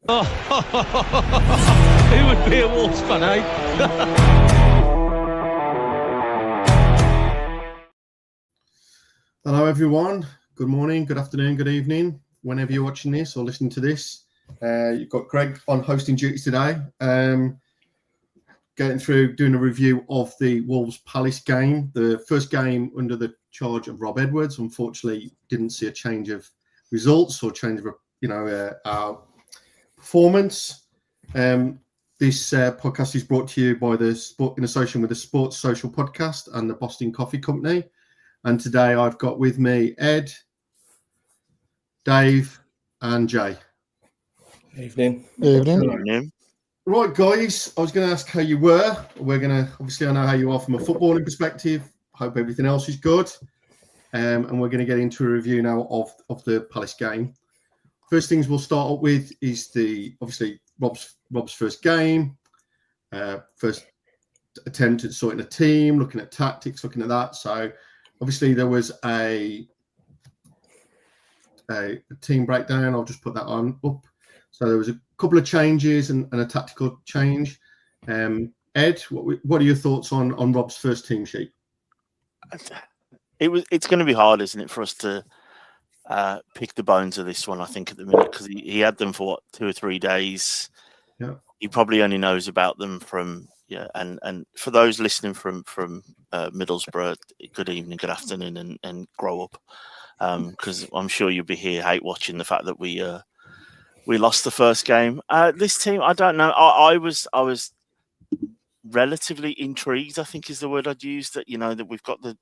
Oh, who would be a Wolves fan, eh? Hello, everyone. Good morning, good afternoon, good evening, whenever you're watching this or listening to this. You've got Greg on hosting duties today. Getting through, doing a review of the Wolves Palace game, the first game under the charge of Rob Edwards. Unfortunately, didn't see a change of results or change of our performance. This podcast is brought to you by the Sport in association with the Sports Social Podcast and the Boston Coffee Company. And today I've got with me Ed, Dave, and Jay. Evening. Right, guys, I was going to ask how you were. We're going to, obviously, I know how you are from a footballing perspective. Hope everything else is good. And we're going to get into a review now of the Palace game. First things we'll start up with is obviously Rob's first game, first attempt at sorting a team, looking at tactics, looking at that. So obviously there was a team breakdown. I'll just put that on up. So there was a couple of changes and a tactical change. Ed, what are your thoughts on Rob's first team sheet? It's going to be hard, isn't it, for us to pick the bones of this one, I think, at the minute, because he had them for 2 or 3 days. Yeah. He probably only knows about them from and for those listening from Middlesbrough, good evening, good afternoon, and grow up, because I'm sure you'll be here hate watching the fact that we lost the first game. This team, I don't know. I was relatively intrigued, I think is the word I'd use, that that we've got the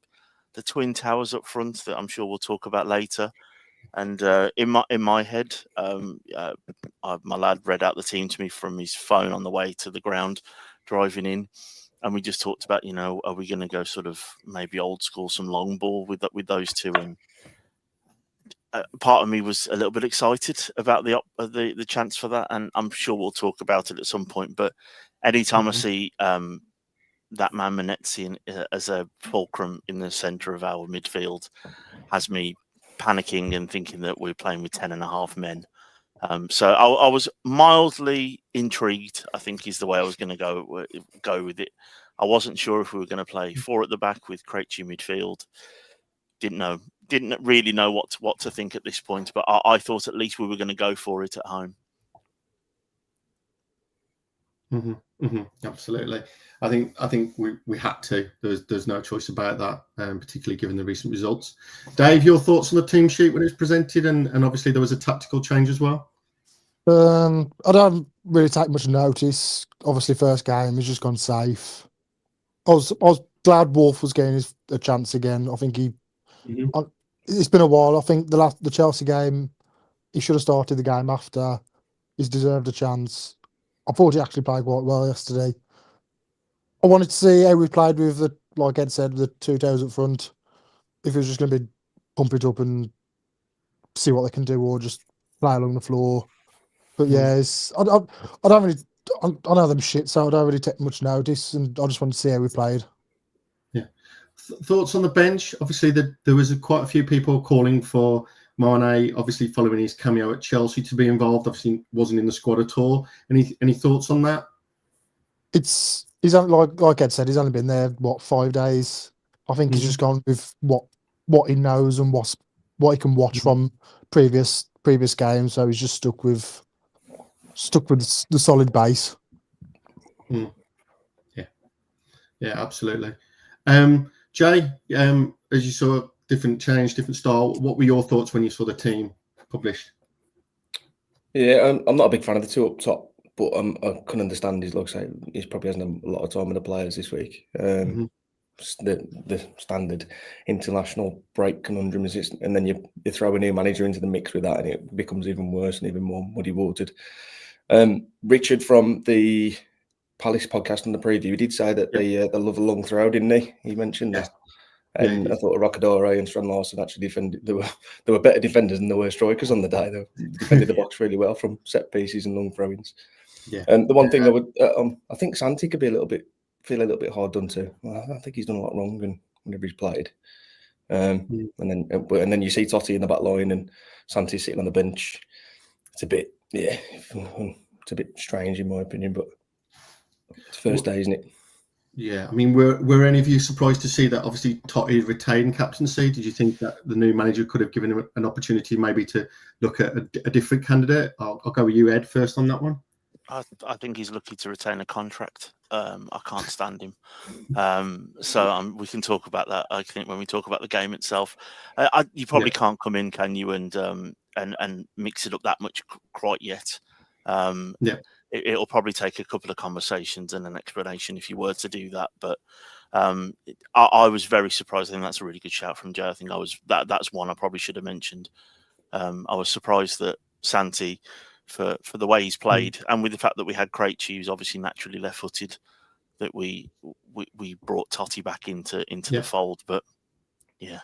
twin towers up front that I'm sure we'll talk about later. And in my head, my lad read out the team to me from his phone on the way to the ground, driving in, and we just talked about, are we going to go sort of maybe old school, some long ball with those two? And part of me was a little bit excited about the chance for that, and I'm sure we'll talk about it at some point. But anytime I see that man Manetzi as a fulcrum in the centre of our midfield, has me panicking and thinking that we're playing with 10.5 men. So I was mildly intrigued, I think is the way I was going to go with it. I wasn't sure if we were going to play 4 at the back with Krejci midfield. Didn't really know what to think at this point, but I thought at least we were going to go for it at home. Absolutely. I think we had to. There's no choice about that, particularly given the recent results. Dave, your thoughts on the team sheet when it was presented, and obviously there was a tactical change as well. I don't really take much notice. Obviously, first game he's just gone safe. I was glad Wolf was getting a chance again. I think it's been a while. I think the Chelsea game, he should have started the game after. He's deserved a chance. I thought he actually played quite well yesterday. I wanted to see how we played with like Ed said, the 2 towers up front. If it was just going to be pump it up and see what they can do, or just play along the floor. But yeah, I don't really. I know them shit, so I don't really take much notice, and I just wanted to see how we played. Yeah. Thoughts on the bench? Obviously, there was quite a few people calling for Mane, obviously following his cameo at Chelsea, to be involved. Obviously, wasn't in the squad at all. Any thoughts on that? He's only, like Ed said, he's only been there 5 days. I think he's just gone with what he knows and what he can watch from previous games. So he's just stuck with the solid base. Yeah, absolutely. Jay, as you saw, different change, different style. What were your thoughts when you saw the team published? Yeah, I'm not a big fan of the 2 up top, but I can understand his looks. He probably hasn't a lot of time with the players this week. The standard international break conundrum is, and then you throw a new manager into the mix with that, and it becomes even worse and even more muddy watered. Richard from the Palace podcast on the preview, he did say that they love a long throw, didn't he? He mentioned that. And I thought Roccadore and Strand Larsen actually defended. They were better defenders than they were strikers on the day. They defended the box really well from set pieces and long throw-ins. Yeah. And the one thing I think Santi could be feel a little bit hard done to. Well, I think he's done a lot wrong whenever he's played. And then you see Totti in the back line and Santi sitting on the bench. It's a bit Yeah, it's a bit strange in my opinion, but it's first day, isn't it? Yeah, I mean, were any of you surprised to see that obviously Totti retained captaincy? Did you think that the new manager could have given him an opportunity maybe to look at a different candidate? I'll go with you, Ed, first on that one. I think he's lucky to retain a contract. I can't stand him. We can talk about that. I think when we talk about the game itself, you probably can't come in, can you, and mix it up that much quite yet. It'll probably take a couple of conversations and an explanation if you were to do that. But I was very surprised. I think that's a really good shout from Joe. I think that's one I probably should have mentioned. I was surprised that Santi, for the way he's played, and with the fact that we had Krejci, who's obviously naturally left-footed, that we brought Totti back into the fold. But yeah.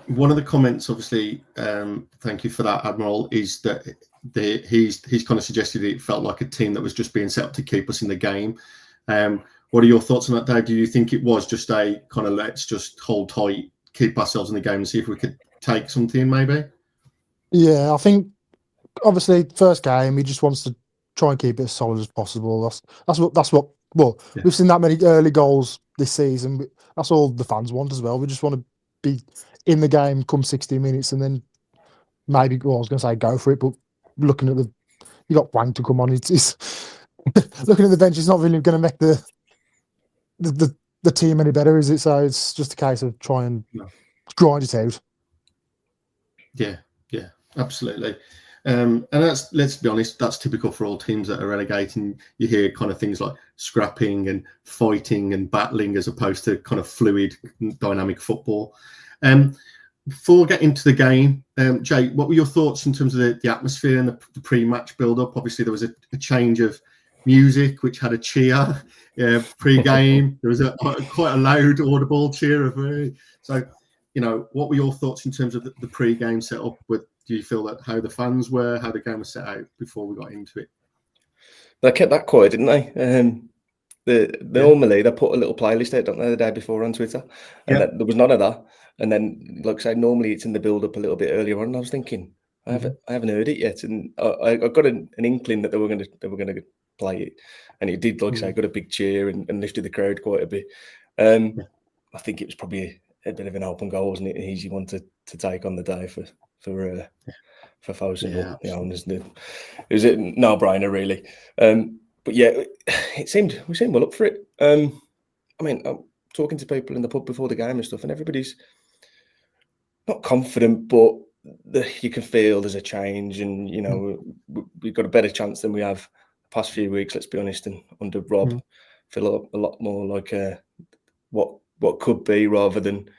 One of the comments, obviously, thank you for that, Admiral, is that he's kind of suggested it felt like a team that was just being set up to keep us in the game. What are your thoughts on that, Dave? Do you think it was just a kind of let's just hold tight, keep ourselves in the game and see if we could take something maybe? Yeah, I think obviously first game he just wants to try and keep it as solid as possible. That's what we've seen that many early goals this season. That's all the fans want as well. We just want to be in the game come 60 minutes and then maybe, well, I was going to say go for it, but looking at you got Wang to come on, it's looking at the bench, it's not really going to make the team any better, is it? So it's just a case of trying to grind it out. Yeah, absolutely. And that's, let's be honest, that's typical for all teams that are relegating. You hear kind of things like scrapping and fighting and battling as opposed to kind of fluid, dynamic football. Before getting to the game, Jay, what were your thoughts in terms of the atmosphere and the pre-match build-up? Obviously, there was a change of music, which had a cheer pre-game. There was quite a loud, audible cheer. So, what were your thoughts in terms of the pre-game setup? Do you feel that how the fans were, how the game was set out before we got into it? They kept that quiet, didn't they? Normally they put a little playlist out, don't they, the day before on Twitter, and there was none of that. And then, like I say, normally it's in the build-up a little bit earlier on. And I was thinking, I haven't heard it yet, and I got an inkling that they were going to play it, and it did, like I say, got a big cheer and lifted the crowd quite a bit. I think it was probably a bit of an open goal, wasn't it? An easy one to take on the day for Fosun. It was a no-brainer, really. But yeah, we seemed well up for it. I mean, I'm talking to people in the pub before the game and stuff, and everybody's not confident, but you can feel there's a change, and we've got a better chance than we have the past few weeks. Let's be honest, and under Rob, feel a lot more like what could be rather than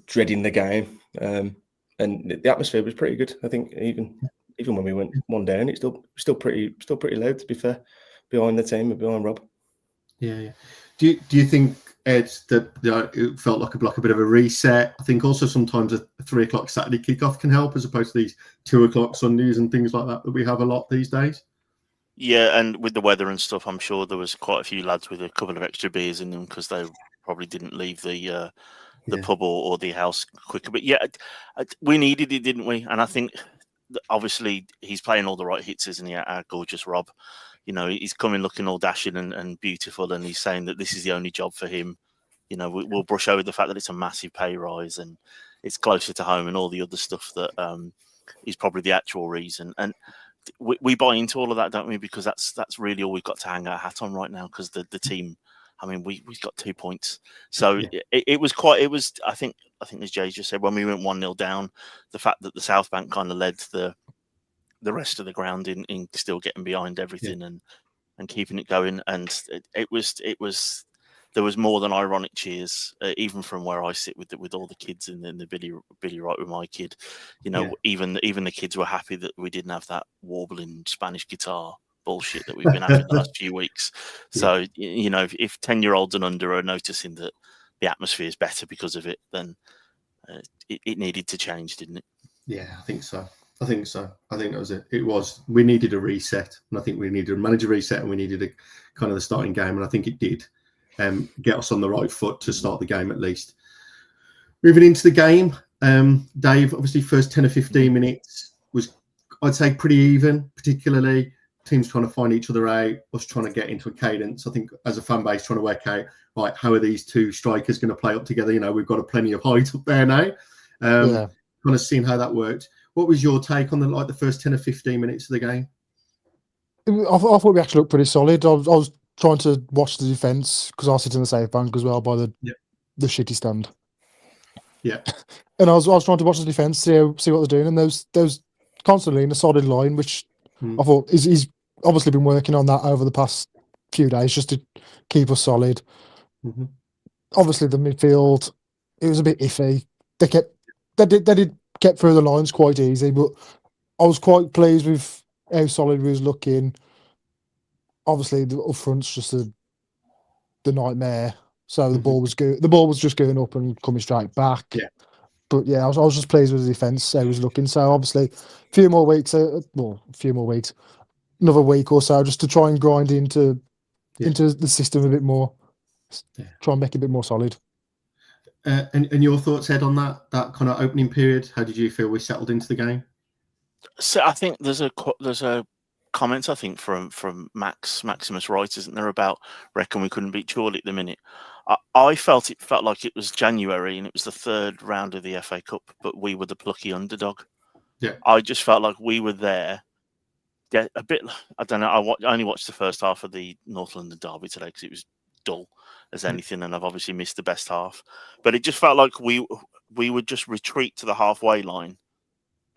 dreading the game. And the atmosphere was pretty good. I think even when we went one down, it's still pretty loud, to be fair, behind the team and behind Rob. Yeah. Do you think, Ed, that it felt like a bit of a reset? I think also sometimes a 3:00 Saturday kickoff can help, as opposed to these 2:00 Sundays and things like that we have a lot these days. Yeah, and with the weather and stuff, I'm sure there was quite a few lads with a couple of extra beers in them because they probably didn't leave the pub or the house quicker. But yeah, we needed it, didn't we? And I think obviously he's playing all the right hits, isn't he? Our gorgeous Rob. He's coming looking all dashing and beautiful, and he's saying that this is the only job for him. We'll brush over the fact that it's a massive pay rise and it's closer to home and all the other stuff that is probably the actual reason. And we buy into all of that, don't we? Because that's really all we've got to hang our hat on right now. Because the team, I mean, we've got 2 points, so it was. I think as Jay just said, when we went 1-0 down, the fact that the South Bank kind of led the rest of the ground in still getting behind everything and keeping it going, and it was there was more than ironic cheers, even from where I sit with all the kids in the Billy right with my kid. Even the kids were happy that we didn't have that warbling Spanish guitar bullshit that we've been having the last few weeks. So if 10-year-olds and under are noticing that the atmosphere is better because of it, then it needed to change, didn't it? Yeah, I think so. I think that was it. We needed a reset, and I think we needed a manager reset, and we needed a kind of the starting game, and I think it did get us on the right foot to start the game at least. Moving into the game, Dave, obviously first 10 or 15 minutes was, I'd say, pretty even, particularly teams trying to find each other out, us trying to get into a cadence. I think as a fan base trying to work out, right, how are these two strikers going to play up together? You know, we've got a plenty of height up there now. Kind of seeing how that worked. What was your take on the first 10 or 15 minutes of the game? I thought we actually looked pretty solid. I was trying to watch the defence because I sit in the safe bank as well by the shitty stand. Yeah. And I was trying to watch the defence, see what they're doing, and those constantly in a solid line, which I thought he's obviously been working on that over the past few days just to keep us solid. Obviously, the midfield, it was a bit iffy. They did get through the lines quite easy, but I was quite pleased with how solid we was looking. Obviously, the up front's just the nightmare. So the ball was just going up and coming straight back. Yeah. But yeah, I was just pleased with the defence. How it was looking. So obviously, a few more weeks, another week or so, just to try and grind into the system a bit more. Try and make it a bit more solid. And your thoughts, Ed, on that kind of opening period? How did you feel we settled into the game? So I think there's a comment I think from Maximus Wright, isn't there, about reckon we couldn't beat Chorley at the minute. I felt like it was January and it was the third round of the FA Cup, but we were the plucky underdog. Yeah, I just felt like we were there. Get a bit. I don't know. I only watched the first half of the North London derby today because it was dull as anything, and I've obviously missed the best half. But it just felt like we would just retreat to the halfway line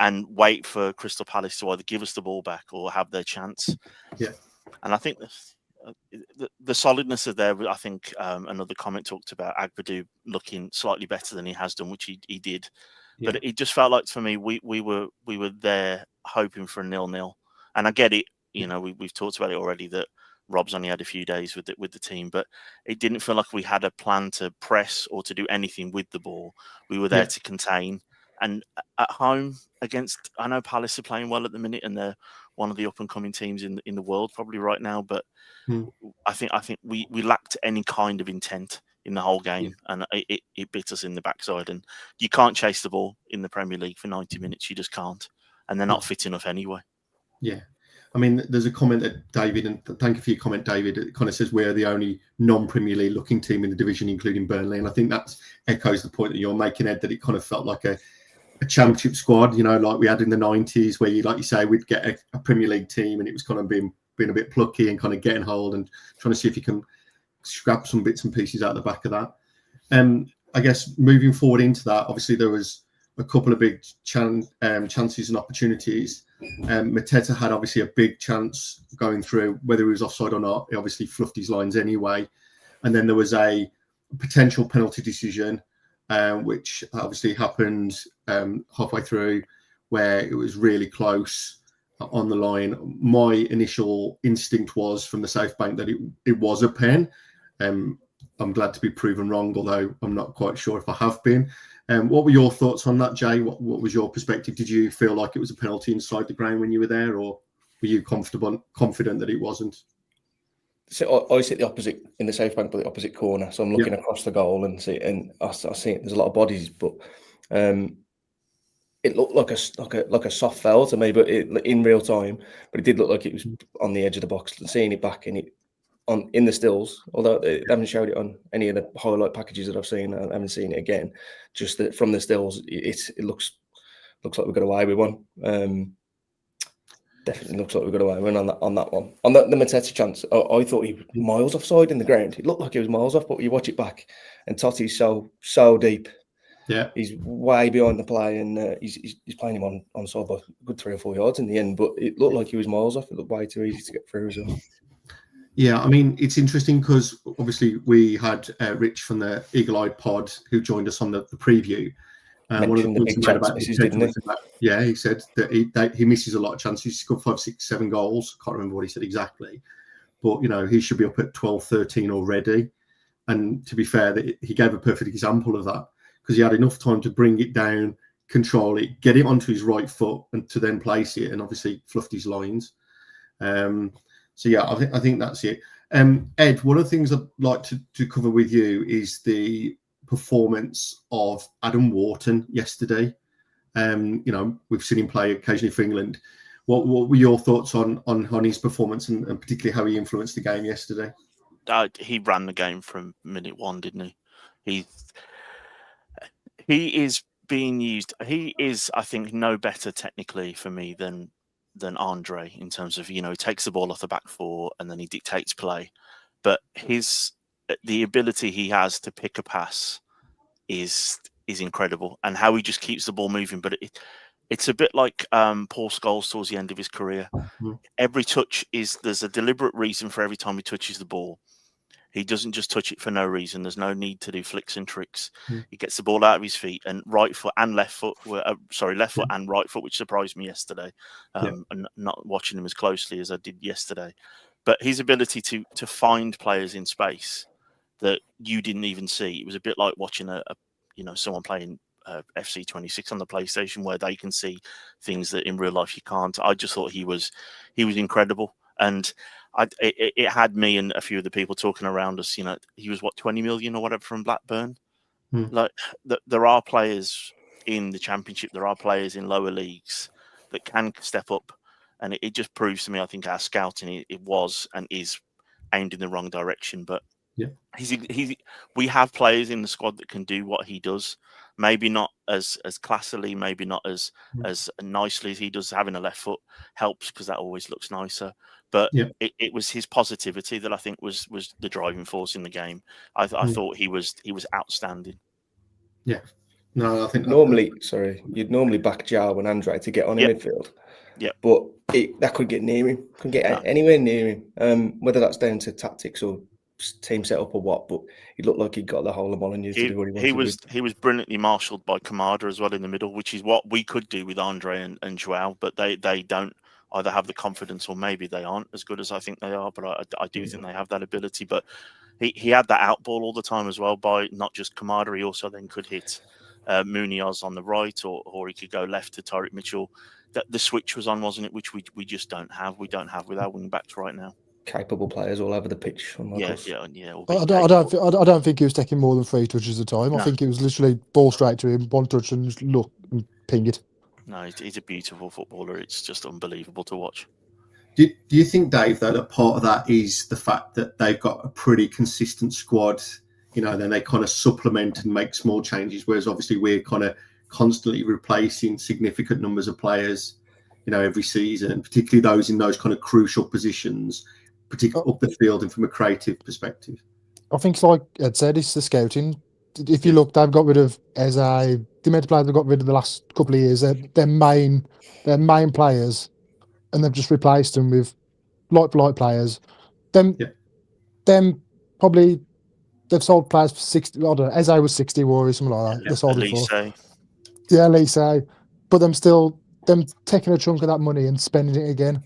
and wait for Crystal Palace to either give us the ball back or have their chance. Yeah, and I think the solidness of there. I think another comment talked about Agbadou looking slightly better than he has done, which he did. Yeah. But it just felt like for me we were there hoping for a 0-0. And I get it, you know, we've talked about it already that Rob's only had a few days with the team, but it didn't feel like we had a plan to press or to do anything with the ball. We were there to contain. And at home against, I know Palace are playing well at the minute, and they're one of the up and coming teams in the world probably right now. But I think we lacked any kind of intent in the whole game, and it bit us in the backside. And you can't chase the ball in the Premier League for 90 minutes. You just can't, and they're not fit enough anyway. Yeah. I mean, there's a comment that David, and thank you for your comment, David, it kind of says we're the only non-Premier League looking team in the division, including Burnley. And I think that echoes the point that you're making, Ed, that it kind of felt like a championship squad, you know, like we had in the 90s, where you, like you say, we'd get a Premier League team and it was kind of being a bit plucky and kind of getting hold and trying to see if you can scrap some bits and pieces out the back of that. I guess moving forward into that, obviously there was a couple of big chances and opportunities. Mateta had obviously a big chance going through, whether he was offside or not. He obviously fluffed his lines anyway. And then there was a potential penalty decision, which obviously happened halfway through, where it was really close on the line. My initial instinct was from the South Bank that it was a pen. I'm glad to be proven wrong, although I'm not quite sure if I have been. What were your thoughts on that, Jay? What was your perspective? Did you feel like it was a penalty inside the ground when you were there, or were you confident that it wasn't? So I sit the opposite in the South Bank, but the opposite corner. So I'm looking across the goal and I see there's a lot of bodies, but it looked like a soft foul to me, but in real time. But it did look like it was on the edge of the box. Seeing it back in the stills, although they haven't showed it on any of the highlight packages that I've seen. I haven't seen it again. Just that from the stills, it looks like we got away with one. Definitely looks like we got away with one on that one. On the Mateta chance, I thought he was miles offside in the ground. It looked like he was miles off, but you watch it back, and Totti's so deep. Yeah, he's way behind the play, and he's playing him on side by a good 3 or 4 yards in the end. But it looked like he was miles off. It looked way too easy to get through as well. Yeah, I mean, it's interesting because obviously we had Rich from the Eagle Eye Pod who joined us on the preview. One of the things he said about he said that he misses a lot of chances. He's scored 5, 6, 7 goals. Can't remember what he said exactly, but you know he should be up at 12, 13 already. And to be fair, that he gave a perfect example of that because he had enough time to bring it down, control it, get it onto his right foot, and to then place it, and obviously fluffed his lines. So yeah, I think that's it. Ed, one of the things I'd like to cover with you is the performance of Adam Wharton yesterday. We've seen him play occasionally for England. What were your thoughts on his performance and particularly how he influenced the game yesterday? He ran the game from minute one, didn't he? He is being used. He is, I think, no better technically for me than Andre in terms of, he takes the ball off the back four and then he dictates play. But the ability he has to pick a pass is incredible, and how he just keeps the ball moving. But it's a bit like Paul Scholes towards the end of his career. Mm-hmm. Every touch there's a deliberate reason for every time he touches the ball. He doesn't just touch it for no reason. There's no need to do flicks and tricks. He gets the ball out of his feet, and right foot and left foot left foot and right foot, which surprised me yesterday, and not watching him as closely as I did yesterday. But his ability to find players in space that you didn't even see. It was a bit like watching someone playing FC 26 on the PlayStation, where they can see things that in real life you can't. I just thought he was incredible, and it had me and a few of the people talking around us. He was 20 million or whatever from Blackburn. Like there are players in the Championship, there are players in lower leagues that can step up, and it just proves to me, I think our scouting it was and is aimed in the wrong direction. But we have players in the squad that can do what he does. Maybe not as classily, maybe not as nicely as he does. Having a left foot helps because that always looks nicer. But it was his positivity that I think was the driving force in the game. I thought he was outstanding. Yeah. No, I think you'd normally back Joao and Andre to get on in midfield. Yeah. But that could get near him. Couldn't get anywhere near him. Whether that's down to tactics or team set up or what, but he looked like he got the whole of Molyneux to do what he wanted. He was brilliantly marshalled by Kamada as well in the middle, which is what we could do with Andre and Joao, but they don't either have the confidence, or maybe they aren't as good as I think they are. But I do think they have that ability. But he had that out ball all the time as well by not just Kamada. He also then could hit Munoz on the right, or he could go left to Tyrick Mitchell. The switch was on, wasn't it? Which we just don't have. We don't have with our wing backs right now. Capable players all over the pitch. Yeah. I don't think he was taking more than 3 touches at a time. No. I think it was literally ball straight to him, one touch, and just look and ping it. No, he's a beautiful footballer. It's just unbelievable to watch. Do you think, Dave, though, that part of that is the fact that they've got a pretty consistent squad? Then they kind of supplement and make small changes, whereas obviously we're kind of constantly replacing significant numbers of players, every season, particularly those in those kind of crucial positions, particularly up the field and from a creative perspective. I think it's like Ed said, it's the scouting. If you look, they've got rid of the amount of players they've got rid of the last couple of years. They're main players, and they've just replaced them with like players. Them probably they've sold players for 60. I don't know. Eze was 60 or something like that. They sold it for. Yeah, Lise. But them taking a chunk of that money and spending it again.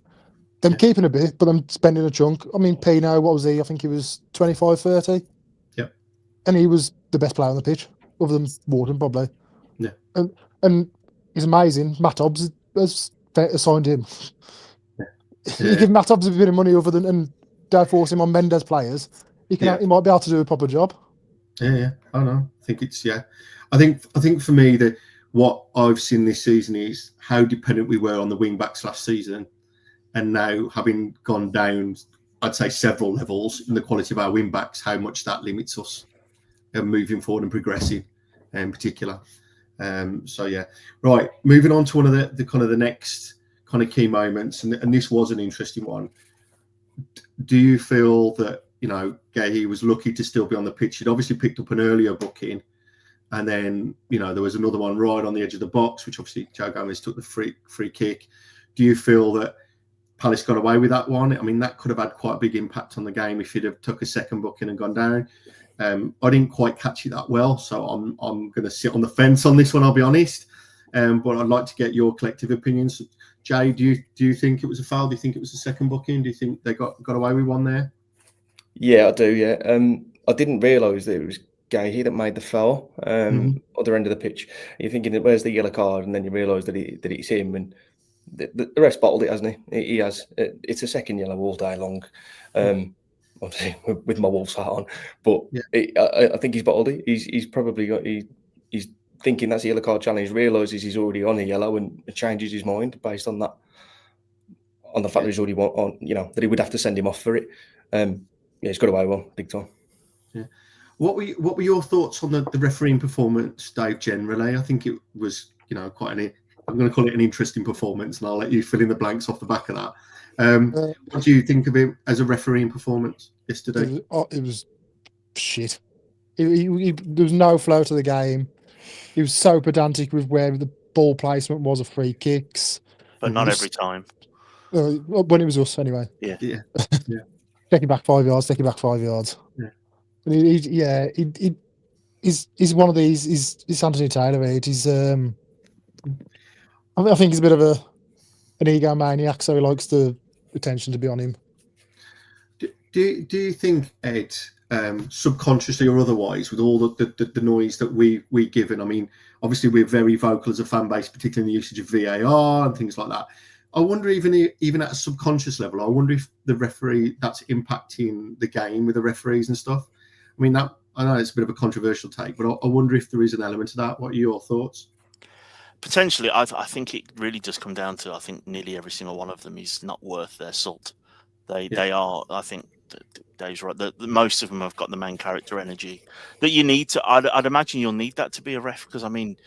Them keeping a bit, but them spending a chunk. I mean, Pino, what was he? I think he was 25, 30. Yeah. And he was the best player on the pitch, other than Wharton, probably. Yeah. And he's amazing. Matt Hobbs has signed him. Yeah. You give Matt Hobbs a bit of money and don't force him on Mendes players, he might be able to do a proper job. Yeah. I don't know. I think it's I think for me that what I've seen this season is how dependent we were on the wing backs last season. And now, having gone down, I'd say several levels in the quality of our wing backs, how much that limits us moving forward and progressing, in particular. Right. Moving on to one of the kind of the next kind of key moments, and this was an interesting one. Do you feel that Gahey was lucky to still be on the pitch? He'd obviously picked up an earlier booking, and then there was another one right on the edge of the box, which obviously Joe Gomez took the free kick. Do you feel that Palace got away with that one? I mean, that could have had quite a big impact on the game if he'd have took a second booking and gone down. I didn't quite catch it that well, so I'm going to sit on the fence on this one, I'll be honest. But I'd like to get your collective opinions. Jay, do you think it was a foul? Do you think it was a second booking? Do you think they got away with one there? Yeah, I do, yeah. I didn't realise that it was Gahey that made the foul, other end of the pitch. You're thinking, where's the yellow card? And then you realise that it's him, and the rest bottled it, hasn't he? He has. It's a second yellow all day long. obviously with my Wolves hat on, but I think he's bottled it. He's probably got he's thinking that's a yellow card challenge, realises he's already on a yellow and changes his mind based on that, on the fact that he's already on, that he would have to send him off for it. He's got away one big time. Yeah. What were your thoughts on the refereeing performance, Dave? Generally, I think it was quite I'm going to call it an interesting performance, and I'll let you fill in the blanks off the back of that. What do you think of him as a refereeing performance yesterday? It was shit. There was no flow to the game. He was so pedantic with where the ball placement was of free kicks. But not every time. When it was us, anyway. Yeah. Take it back 5 yards. Take it back 5 yards. Yeah. And he's one of these. He's Anthony Taylor. He's I think he's a bit of an egomaniac, so he likes the attention to be on him. Do you think, Ed, subconsciously or otherwise, with all the noise that we given? I mean, obviously we're very vocal as a fan base, particularly in the usage of VAR and things like that. I wonder, even at a subconscious level, I wonder if the referee, that's impacting the game with the referees and stuff. I mean, I know it's a bit of a controversial take, but I wonder if there is an element to that. What are your thoughts? Potentially, I think it really does come down to, I think nearly every single one of them is not worth their salt. They are, I think Dave's right, most of them have got the main character energy that you need to, I'd imagine you'll need that to be a ref, because I mean,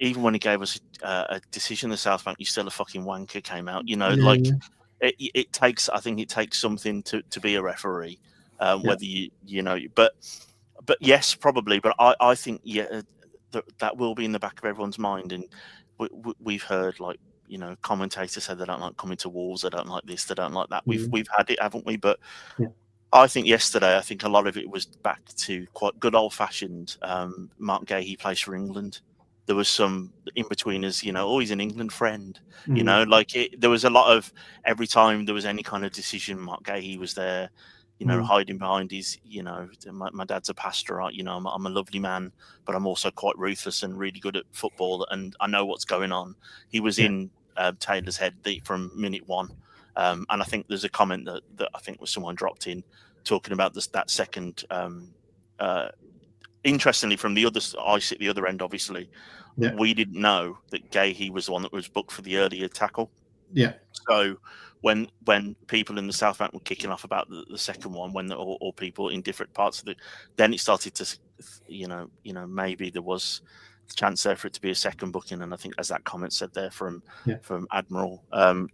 even when he gave us a decision, the South Bank, you still a fucking wanker came out, It takes, I think it takes something to be a referee, whether but yes, probably, but I think, that will be in the back of everyone's mind. And we've heard, commentators say they don't like coming to Wolves, they don't like this, they don't like that. We've had it, haven't we? But I think yesterday, I think a lot of it was back to quite good old fashioned Mark Gahey plays for England. There was some in-betweeners, he's an England friend, there was a lot of, every time there was any kind of decision, Mark Gahey was there, hiding behind his, my dad's a pastor, right? I'm a lovely man, but I'm also quite ruthless and really good at football, and I know what's going on. He was in Taylor's head from minute one. And I think there's a comment that I think was someone dropped in talking about that second. Interestingly, from the other, I sit the other end, obviously. Yeah. We didn't know that Gahey was the one that was booked for the earlier tackle. Yeah. So when people in the South Bank were kicking off about the second one, or people in different parts of then it started to, maybe there was a chance there for it to be a second booking. And I think, as that comment said there from Admiral,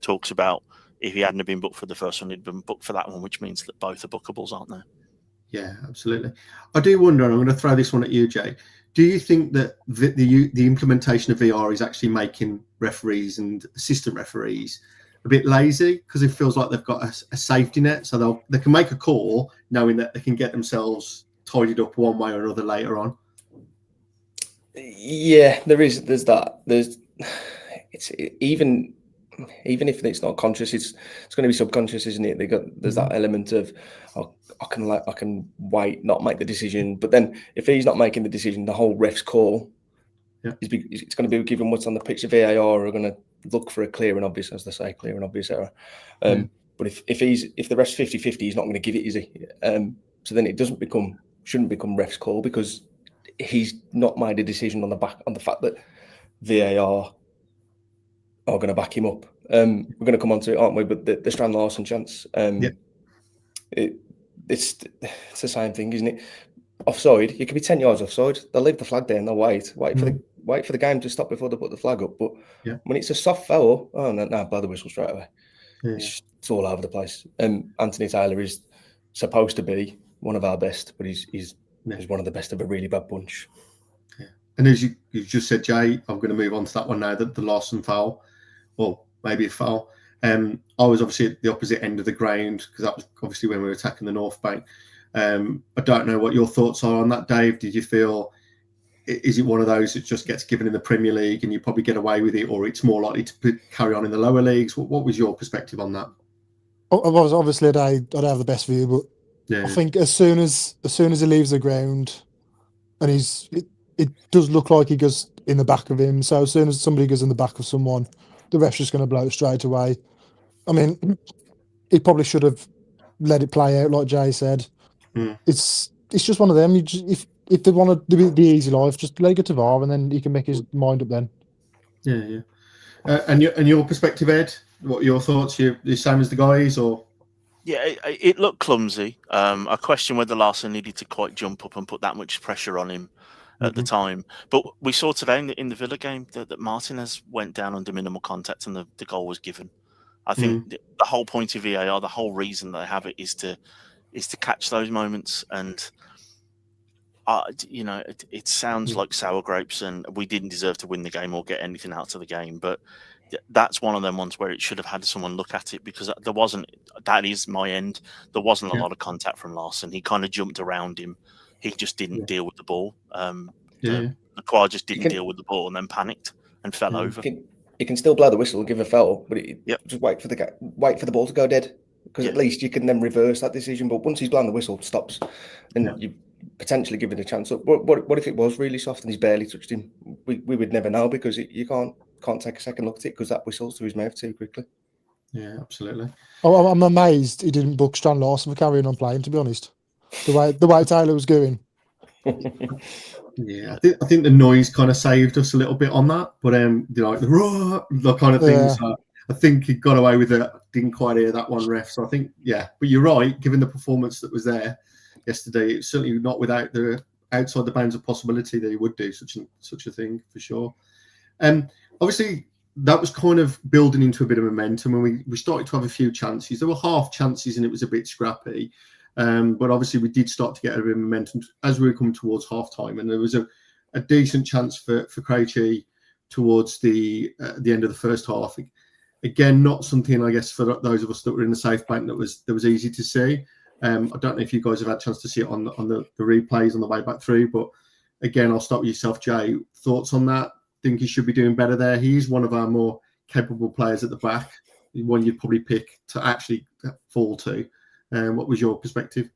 talks about if he hadn't been booked for the first one, he'd been booked for that one, which means that both are bookables, aren't they? Yeah, absolutely. I do wonder, and I'm going to throw this one at you, Jay. Do you think that the implementation of VR is actually making referees and assistant referees a bit lazy, because it feels like they've got a safety net, so they can make a call knowing that they can get themselves tidied up one way or another later on? Yeah, there's that. It's even if it's not conscious, it's going to be subconscious, isn't it? There's that element of I can wait, not make the decision. But then if he's not making the decision, the whole ref's call, it's going to be given what's on the pitch. VAR are going to look for a clear and obvious, as they say, clear and obvious error. But if the ref's 50-50, he's not going to give it, is he? So then it shouldn't become ref's call, because he's not made a decision on the fact that VAR are going to back him up. We're going to come on to it, aren't we? But the Strand Larsen chance, it's the same thing, isn't it? Offside, you could be 10 yards offside. They'll leave the flag there and they'll wait for the game to stop before they put the flag up. But when it's a soft foul, blow the whistle straight away. Yeah. It's all over the place. Anthony Taylor is supposed to be one of our best, but he's one of the best of a really bad bunch. Yeah. And as you just said, Jay, I'm going to move on to that one now, the Larsen foul. Well, maybe a foul. I was obviously at the opposite end of the ground, because that was obviously when we were attacking the North Bank. I don't know what your thoughts are on that, Dave. Did you feel, is it one of those that just gets given in the Premier League and you probably get away with it, or it's more likely to carry on in the lower leagues? What was your perspective on that? Obviously, I'd have the best view, but I think as soon as he leaves the ground, and it does look like he goes in the back of him. So as soon as somebody goes in the back of someone, the ref's just going to blow it straight away. I mean, he probably should have let it play out, like Jay said. Mm. It's just one of them. You just, if they want to do the easy life, just let it go to VAR, and then he can make his mind up then. Yeah. And your perspective, Ed? What are your thoughts? You the same as the guys, or? Yeah, it looked clumsy. I question whether Larson needed to quite jump up and put that much pressure on him at the time. But we saw today in the Villa game that Martinez went down under minimal contact and the goal was given. I think the whole point of VAR, the whole reason they have it is to catch those moments. And it sounds like sour grapes, and we didn't deserve to win the game or get anything out of the game. But that's one of them ones where it should have had someone look at it, because there wasn't. That is my end. There wasn't a lot of contact from Larson. He kind of jumped around him. He just didn't deal with the ball. The Quad just didn't deal with the ball and then panicked and fell over. You can still blow the whistle and give a foul, but just wait for the ball to go dead, because at least you can then reverse that decision. But once he's blown the whistle, stops, and you potentially give it a chance. What if it was really soft and he's barely touched him? We would never know, because you can't take a second look at it, because that whistles through his mouth too quickly. Yeah, absolutely. Oh, I'm amazed he didn't book Stan Larson for carrying on playing, to be honest. The way Taylor was going. Yeah, I think the noise kind of saved us a little bit on that, but the kind of things. I think he got away with it. Didn't quite hear that one, ref. So I think, but you're right. Given the performance that was there yesterday, it's certainly not without the outside the bounds of possibility that he would do such a thing for sure. Obviously, that was kind of building into a bit of momentum, and we started to have a few chances. There were half chances, and it was a bit scrappy. But obviously, we did start to get a bit of momentum as we were coming towards half time, and there was a decent chance for Krejci towards the end of the first half. Again, not something, I guess, for those of us that were in the safe bank that was easy to see. I don't know if you guys have had a chance to see it on the replays on the way back through, but again, I'll start with yourself, Jay. Thoughts on that? Think he should be doing better there? He's one of our more capable players at the back, one you'd probably pick to actually fall to. What was your perspective?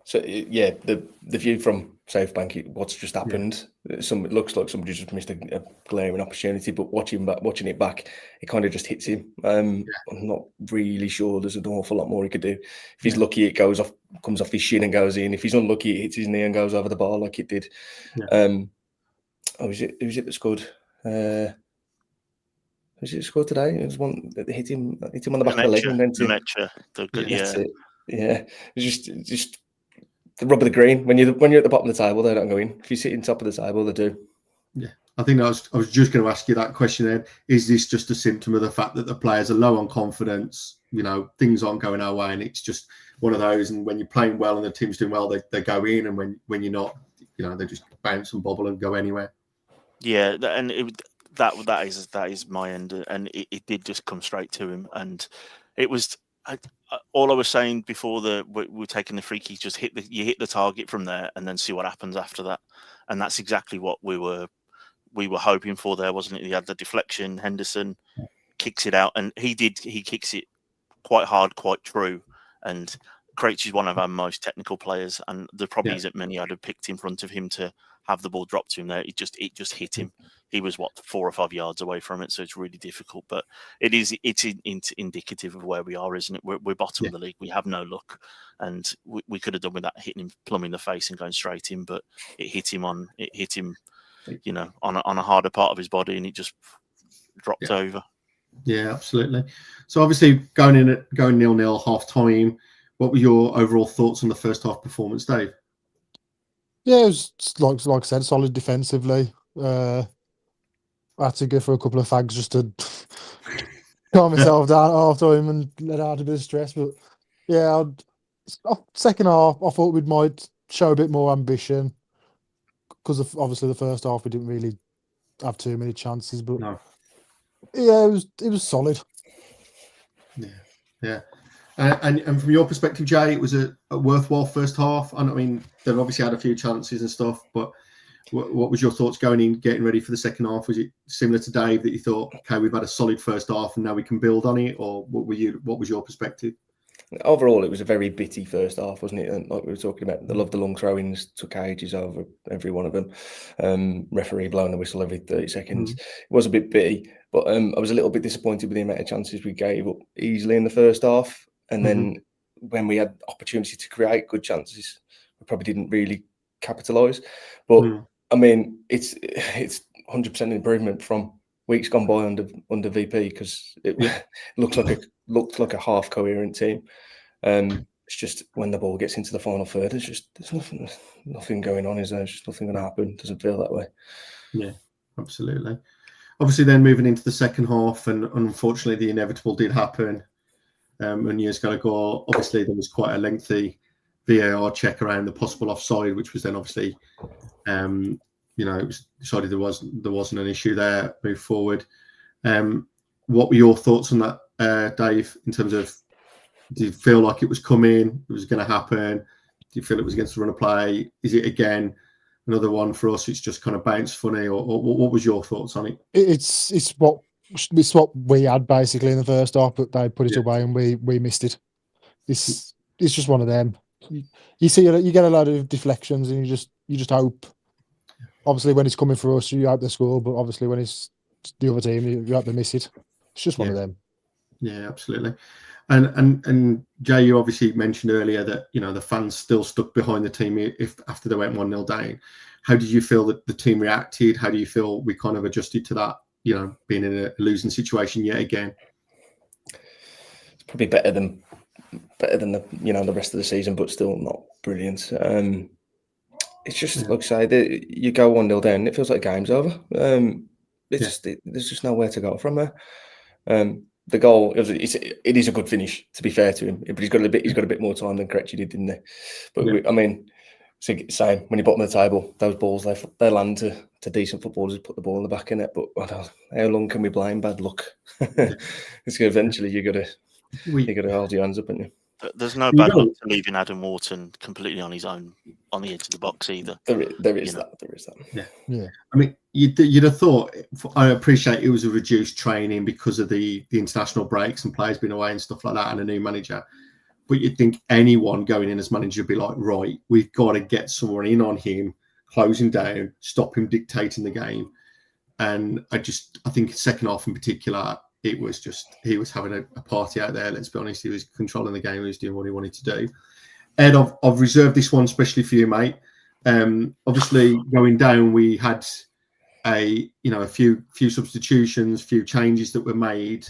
So the view from Safe Bank, what's just happened. It looks like somebody just missed a glaring opportunity, but watching it back, it kind of just hits him. I'm not really sure there's an awful lot more he could do. If he's lucky, it comes off his shin and goes in. If he's unlucky, it hits his knee and goes over the bar like it did. Who's it that scored? Who's it that scored today? It was one that hit him on the back of the leg and then it was just the rub of the green. When you're at the bottom of the table, they don't go in. If you sit on top of the table, they do. Yeah, I think I was just going to ask you that question, Ed. Is this just a symptom of the fact that the players are low on confidence? Things aren't going our way, and it's just one of those. And when you're playing well and the team's doing well, they go in, and when you're not, they just bounce and bobble and go anywhere. Yeah, and that is my end, and it did just come straight to him, and it was. All I was saying before we're taking the free kick, just hit the target from there, and then see what happens after that. And that's exactly what we were hoping for there, wasn't it? He had the deflection. Henderson kicks it out, and he kicks it quite hard, quite true. And Krejci is one of our most technical players, and there probably isn't many I'd have picked in front of him to have the ball dropped to him there. It just hit him. He was 4 or 5 yards away from it, so it's really difficult. But it's indicative of where we are, isn't it? We're bottom of the league. We have no luck, and we could have done with that hitting him plumb in the face and going straight in. But it hit him on a harder part of his body, and it just dropped over. Yeah, absolutely. So obviously going 0-0 half time. What were your overall thoughts on the first half performance, Dave? Yeah, it was like I said, solid defensively. I had to go for a couple of fags just to calm myself down half time and let out a bit of stress. But second half, I thought we might show a bit more ambition, because obviously the first half we didn't really have too many chances. But it was solid. Yeah. And from your perspective, Jay, it was a worthwhile first half. I mean, they've obviously had a few chances and stuff, but what was your thoughts getting ready for the second half? Was it similar to Dave that you thought, okay, we've had a solid first half and now we can build on it, or what was your perspective? Overall, it was a very bitty first half, wasn't it? And like we were talking about, the long throw-ins took ages over every one of them. Referee blowing the whistle every 30 seconds. It was a bit bitty, but I was a little bit disappointed with the amount of chances we gave up easily in the first half. And then when we had opportunity to create good chances, we probably didn't really capitalise. But I mean, it's 100% improvement from weeks gone by under VP, because it looked like a half coherent team. It's just when the ball gets into the final third, there's nothing going on. Is there? There's just nothing going to happen. Doesn't feel that way. Yeah, absolutely. Obviously, then moving into the second half, and unfortunately, the inevitable did happen. Munoz got a goal. Obviously, there was quite a lengthy VAR check around the possible offside, which was then obviously, it was decided there wasn't an issue there. Move forward. What were your thoughts on that, Dave? In terms of, do you feel like it was coming? It was going to happen? Do you feel it was against the run of play? Is it again another one for us? It's just kind of bounced funny, or what was your thoughts on it? It's what we had basically in the first half, but they put it away and we missed it. It's just one of them. You see, you get a lot of deflections, and you just hope. Obviously, when it's coming for us, you hope they score, but obviously when it's the other team, you hope they miss it. It's just one of them. Yeah, absolutely. And Jay, you obviously mentioned earlier that the fans still stuck behind the team if after they went 1-0 down. How did you feel that the team reacted? How do you feel we kind of adjusted to that? Being in a losing situation yet again. It's probably better than the rest of the season, but still not brilliant. It's just like I say, you go 1-0 down, it feels like the game's over. There's just nowhere to go from there. The goal, it is a good finish, to be fair to him, but he's got a bit more time than Krejci did, didn't he? But I mean, same when you're bottom of the table, those balls they land to decent footballers who put the ball in the back of it. But how long can we blame bad luck? It's eventually you got to hold your hands up, haven't you? There's no bad luck to leaving Adam Wharton completely on his own on the edge of the box either. There is that. Yeah. I mean, you'd have thought. I appreciate it was a reduced training because of the international breaks and players being away and stuff like that, and a new manager. But you'd think anyone going in as manager would be like, right, we've got to get someone in on him, close him down, stop him dictating the game. And I think second half in particular, it was just, he was having a party out there. Let's be honest, he was controlling the game. He was doing what he wanted to do. Ed, I've reserved this one especially for you, mate. Obviously, going down, we had a few substitutions, few changes that were made.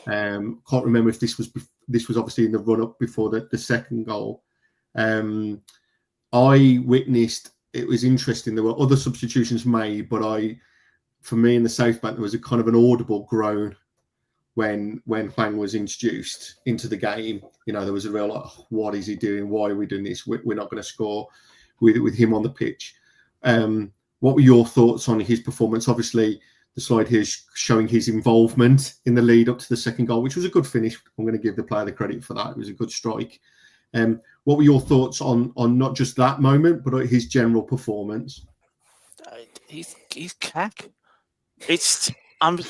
Can't remember if this was obviously in the run up before the second goal. I witnessed, it was interesting. There were other substitutions made, but for me in the South Bank, there was a kind of an audible groan when Hwang was introduced into the game. There was a real like, what is he doing? Why are we doing this? We're not going to score with him on the pitch. What were your thoughts on his performance? Obviously, the slide here is showing his involvement in the lead up to the second goal, which was a good finish. I'm going to give the player the credit for that. It was a good strike. What were your thoughts on not just that moment, but his general performance? He's cack. I've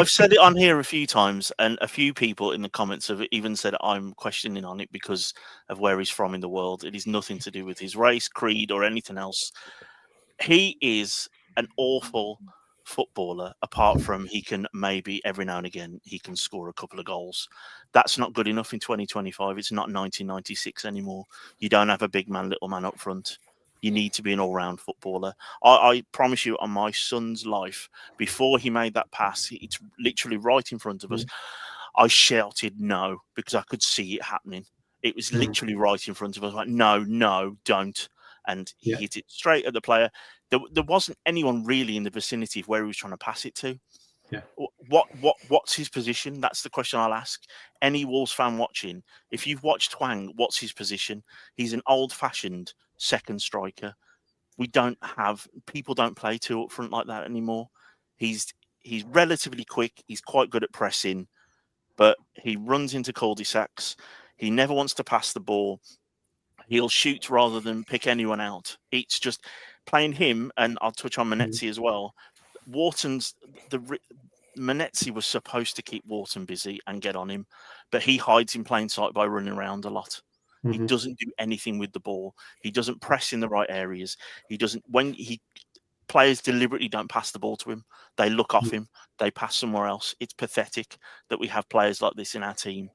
said it on here a few times, and a few people in the comments have even said I'm questioning on it because of where he's from in the world. It is nothing to do with his race, creed, or anything else. He is an awful footballer, apart from he can maybe every now and again he can score a couple of goals. That's not good enough in 2025. It's not 1996 anymore. You don't have a big man, little man up front. You need to be an all-round footballer. I promise you, on my son's life, before he made that pass, it's literally right in front of us. I shouted no because I could see it happening. It was literally right in front of us. Like, no, don't. And he hit it straight at the player. There wasn't anyone really in the vicinity of where he was trying to pass it to. Yeah. What's his position? That's the question I'll ask any Wolves fan watching. If you've watched Hwang, what's his position? He's an old-fashioned second striker. People don't play two up front like that anymore. He's relatively quick. He's quite good at pressing, but he runs into cul-de-sacs. He never wants to pass the ball. He'll shoot rather than pick anyone out. It's just playing him, and I'll touch on Manetzi as well. Manetzi was supposed to keep Wharton busy and get on him, but he hides in plain sight by running around a lot. He doesn't do anything with the ball. He doesn't press in the right areas. Players deliberately don't pass the ball to him. They look off him. They pass somewhere else. It's pathetic that we have players like this in our team.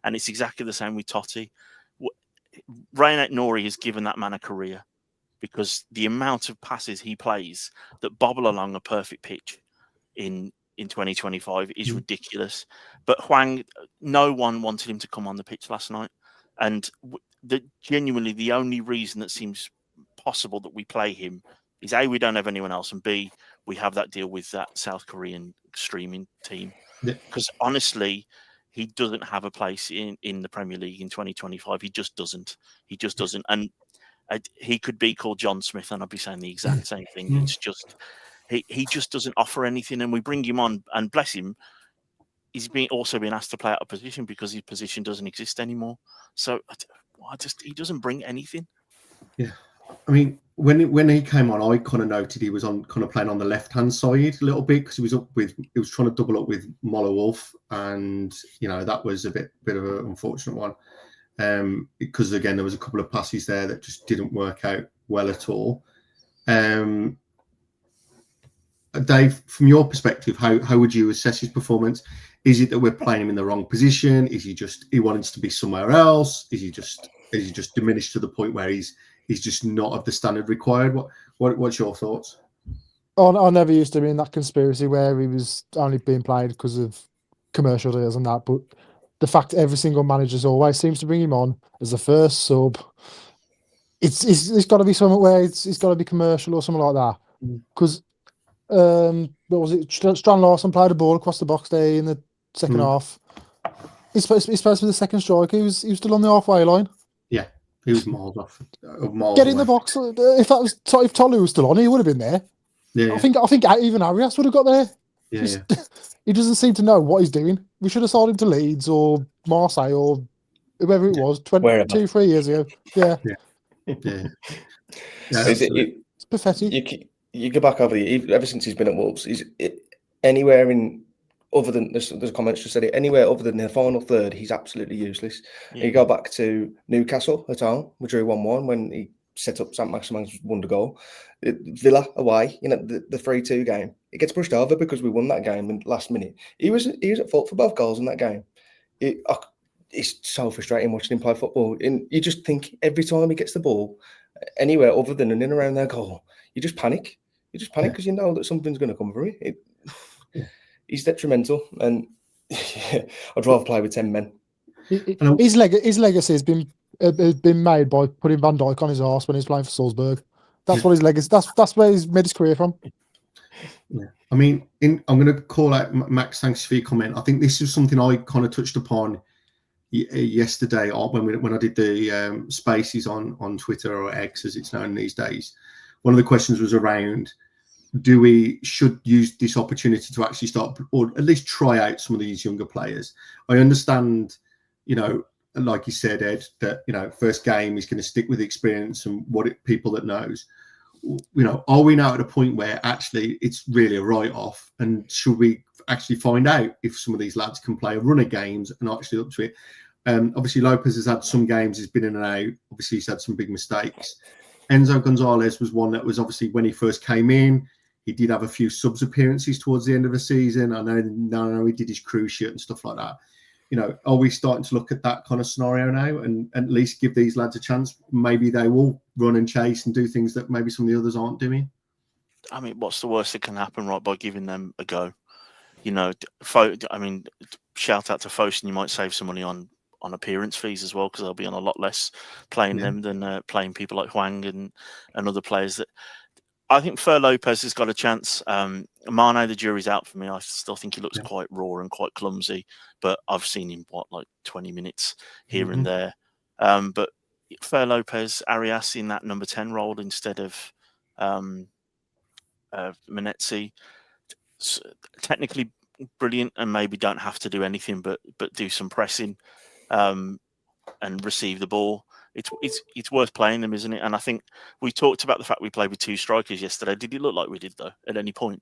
And it's exactly the same with Totti. Reinhard Nori has given that man a career because the amount of passes he plays that bobble along a perfect pitch in 2025 is ridiculous. But Hwang, no one wanted him to come on the pitch last night. And genuinely, the only reason that seems possible that we play him is A, we don't have anyone else, and B, we have that deal with that South Korean streaming team. Because honestly, he doesn't have a place in the Premier League in 2025. He just doesn't. He just doesn't. And he could be called John Smith, and I'd be saying the exact same thing. It's just he just doesn't offer anything, and we bring him on, and bless him, he's also been asked to play out of position because his position doesn't exist anymore. So he doesn't bring anything. Yeah, I mean, when he came on, I kind of noted he was playing on the left hand side a little bit because he was trying to double up with Moller Wolf, and that was a bit of an unfortunate one because again there was a couple of passes there that just didn't work out well at all. Dave, from your perspective, how would you assess his performance? Is it that we're playing him in the wrong position? Is he wanted to be somewhere else? Is he just diminished to the point where he's just not of the standard required? What's your thoughts? I never used to be in that conspiracy where he was only being played because of commercial deals and that, but the fact every single manager always seems to bring him on as the first sub, it's got to be something where it's got to be commercial or something like that. Because what was it? Strand Larson played a ball across the box there in the second half. He's supposed to be the second striker. He was still on the halfway line. Yeah, he was miles off. Get in the box. If Tolu was still on, he would have been there. Yeah, I think even Arias would have got there. Yeah. He doesn't seem to know what he's doing. We should have sold him to Leeds or Marseille or whoever it was 3 years ago. Yeah. It's pathetic. You go back ever since he's been at Wolves. He's anywhere in other than there's comments just said it. Anywhere other than the final third, he's absolutely useless. Yeah. You go back to Newcastle at home, we drew 1-1 when he set up St. Maximin's wonder goal. Villa away, the 3-2 game. It gets pushed over because we won that game in the last minute. He was at fault for both goals in that game. It's so frustrating watching him play football. And you just think every time he gets the ball anywhere other than in and around their goal, you just panic. You just panic because you know that something's going to come for it. He's detrimental, and I'd rather play with 10 men. His legacy has been made by putting Van Dijk on his arse when he's playing for Salzburg. That's what his legacy. That's where he's made his career from. Yeah, I mean, I'm going to call out Max. Thanks for your comment. I think this is something I kind of touched upon yesterday when I did the spaces on Twitter or X as it's known these days. One of the questions was around: should use this opportunity to actually start or at least try out some of these younger players? I understand, like you said, Ed, that first game is going to stick with experience and people that knows. Are we now at a point where actually it's really a write-off, and should we actually find out if some of these lads can play a run of games and actually up to it? Obviously, Lopez has had some games, he's been in and out. Obviously, he's had some big mistakes. Enzo Gonzalez was one that was obviously when he first came in, he did have a few subs appearances towards the end of the season. I know he did his cruise shit and stuff like that. Are we starting to look at that kind of scenario now and at least give these lads a chance? Maybe they will run and chase and do things that maybe some of the others aren't doing. I mean, what's the worst that can happen, right, by giving them a go? Shout out to Fosun. You might save some money on appearance fees as well, because they'll be on a lot less playing them than playing people like Hwang and other players. That I think Fer Lopez has got a chance. Mane, the jury's out for me. I still think he looks quite raw and quite clumsy, but I've seen him 20 minutes here and there. But Fer Lopez, Arias in that number 10 role instead of Menezzi, technically brilliant, and maybe don't have to do anything but do some pressing and receive the ball. It's worth playing them, isn't it? And I think we talked about the fact we played with 2 strikers yesterday. Did it look like we did though at any point?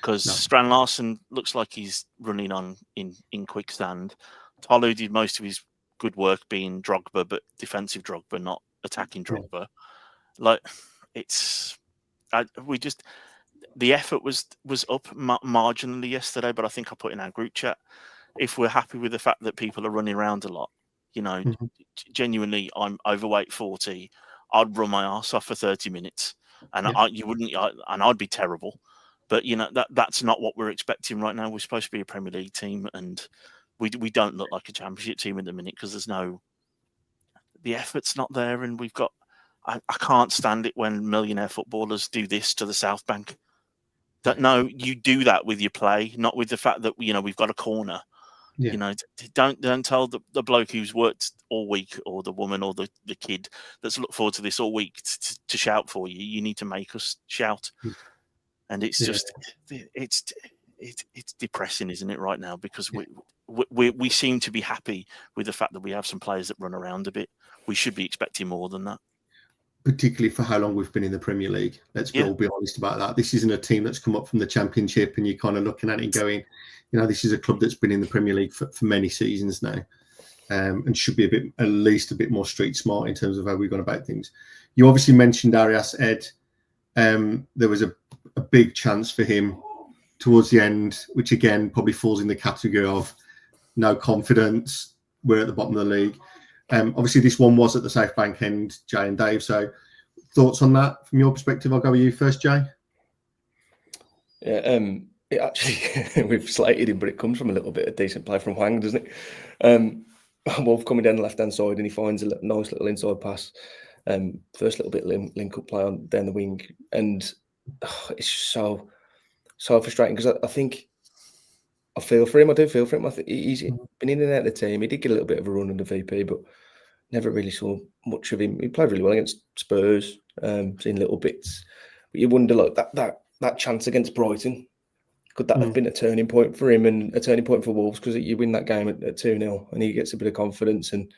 Because Strand Larson looks like he's running on in quicksand. Tolu did most of his good work being Drogba, but defensive Drogba, not attacking Drogba. The effort was up marginally yesterday, but I think I put in our group chat, if we're happy with the fact that people are running around a lot, genuinely, I'm overweight 40. I'd run my ass off for 30 minutes, and I'd be terrible. But that's not what we're expecting right now. We're supposed to be a Premier League team, and we don't look like a Championship team at the minute because the effort's not there, and we've got. I can't stand it when millionaire footballers do this to the South Bank. No, you do that with your play, not with the fact that we've got a corner. Yeah. Don't tell the bloke who's worked all week, or the woman, or the kid that's looked forward to this all week to shout for you. You need to make us shout, and it's just it's depressing, isn't it, right now? Because we seem to be happy with the fact that we have some players that run around a bit. We should be expecting more than that. Particularly for how long we've been in the Premier League. Let's all be honest about that. This isn't a team that's come up from the Championship and you're kind of looking at it and going, this is a club that's been in the Premier League for many seasons now, and should be at least a bit more street smart in terms of how we've gone about things. You obviously mentioned Arias, Ed. There was a big chance for him towards the end, which again probably falls in the category of no confidence. We're at the bottom of the league. Obviously, this one was at the South Bank end, Jay and Dave. So, thoughts on that from your perspective? I'll go with you first, Jay. Yeah, it actually we've slated him, but it comes from a little bit of decent play from Hwang, doesn't it? Wolf coming down the left-hand side, and he finds a nice little inside pass. First little bit link up play on down the wing, and it's so frustrating because I think. I feel for him. I do feel for him. I think he's been in and out of the team. He did get a little bit of a run under VP, but never really saw much of him. He played really well against Spurs, seen little bits. But you wonder, like that chance against Brighton, could that have been a turning point for him and a turning point for Wolves? Because you win that game at 2-0 and he gets a bit of confidence, and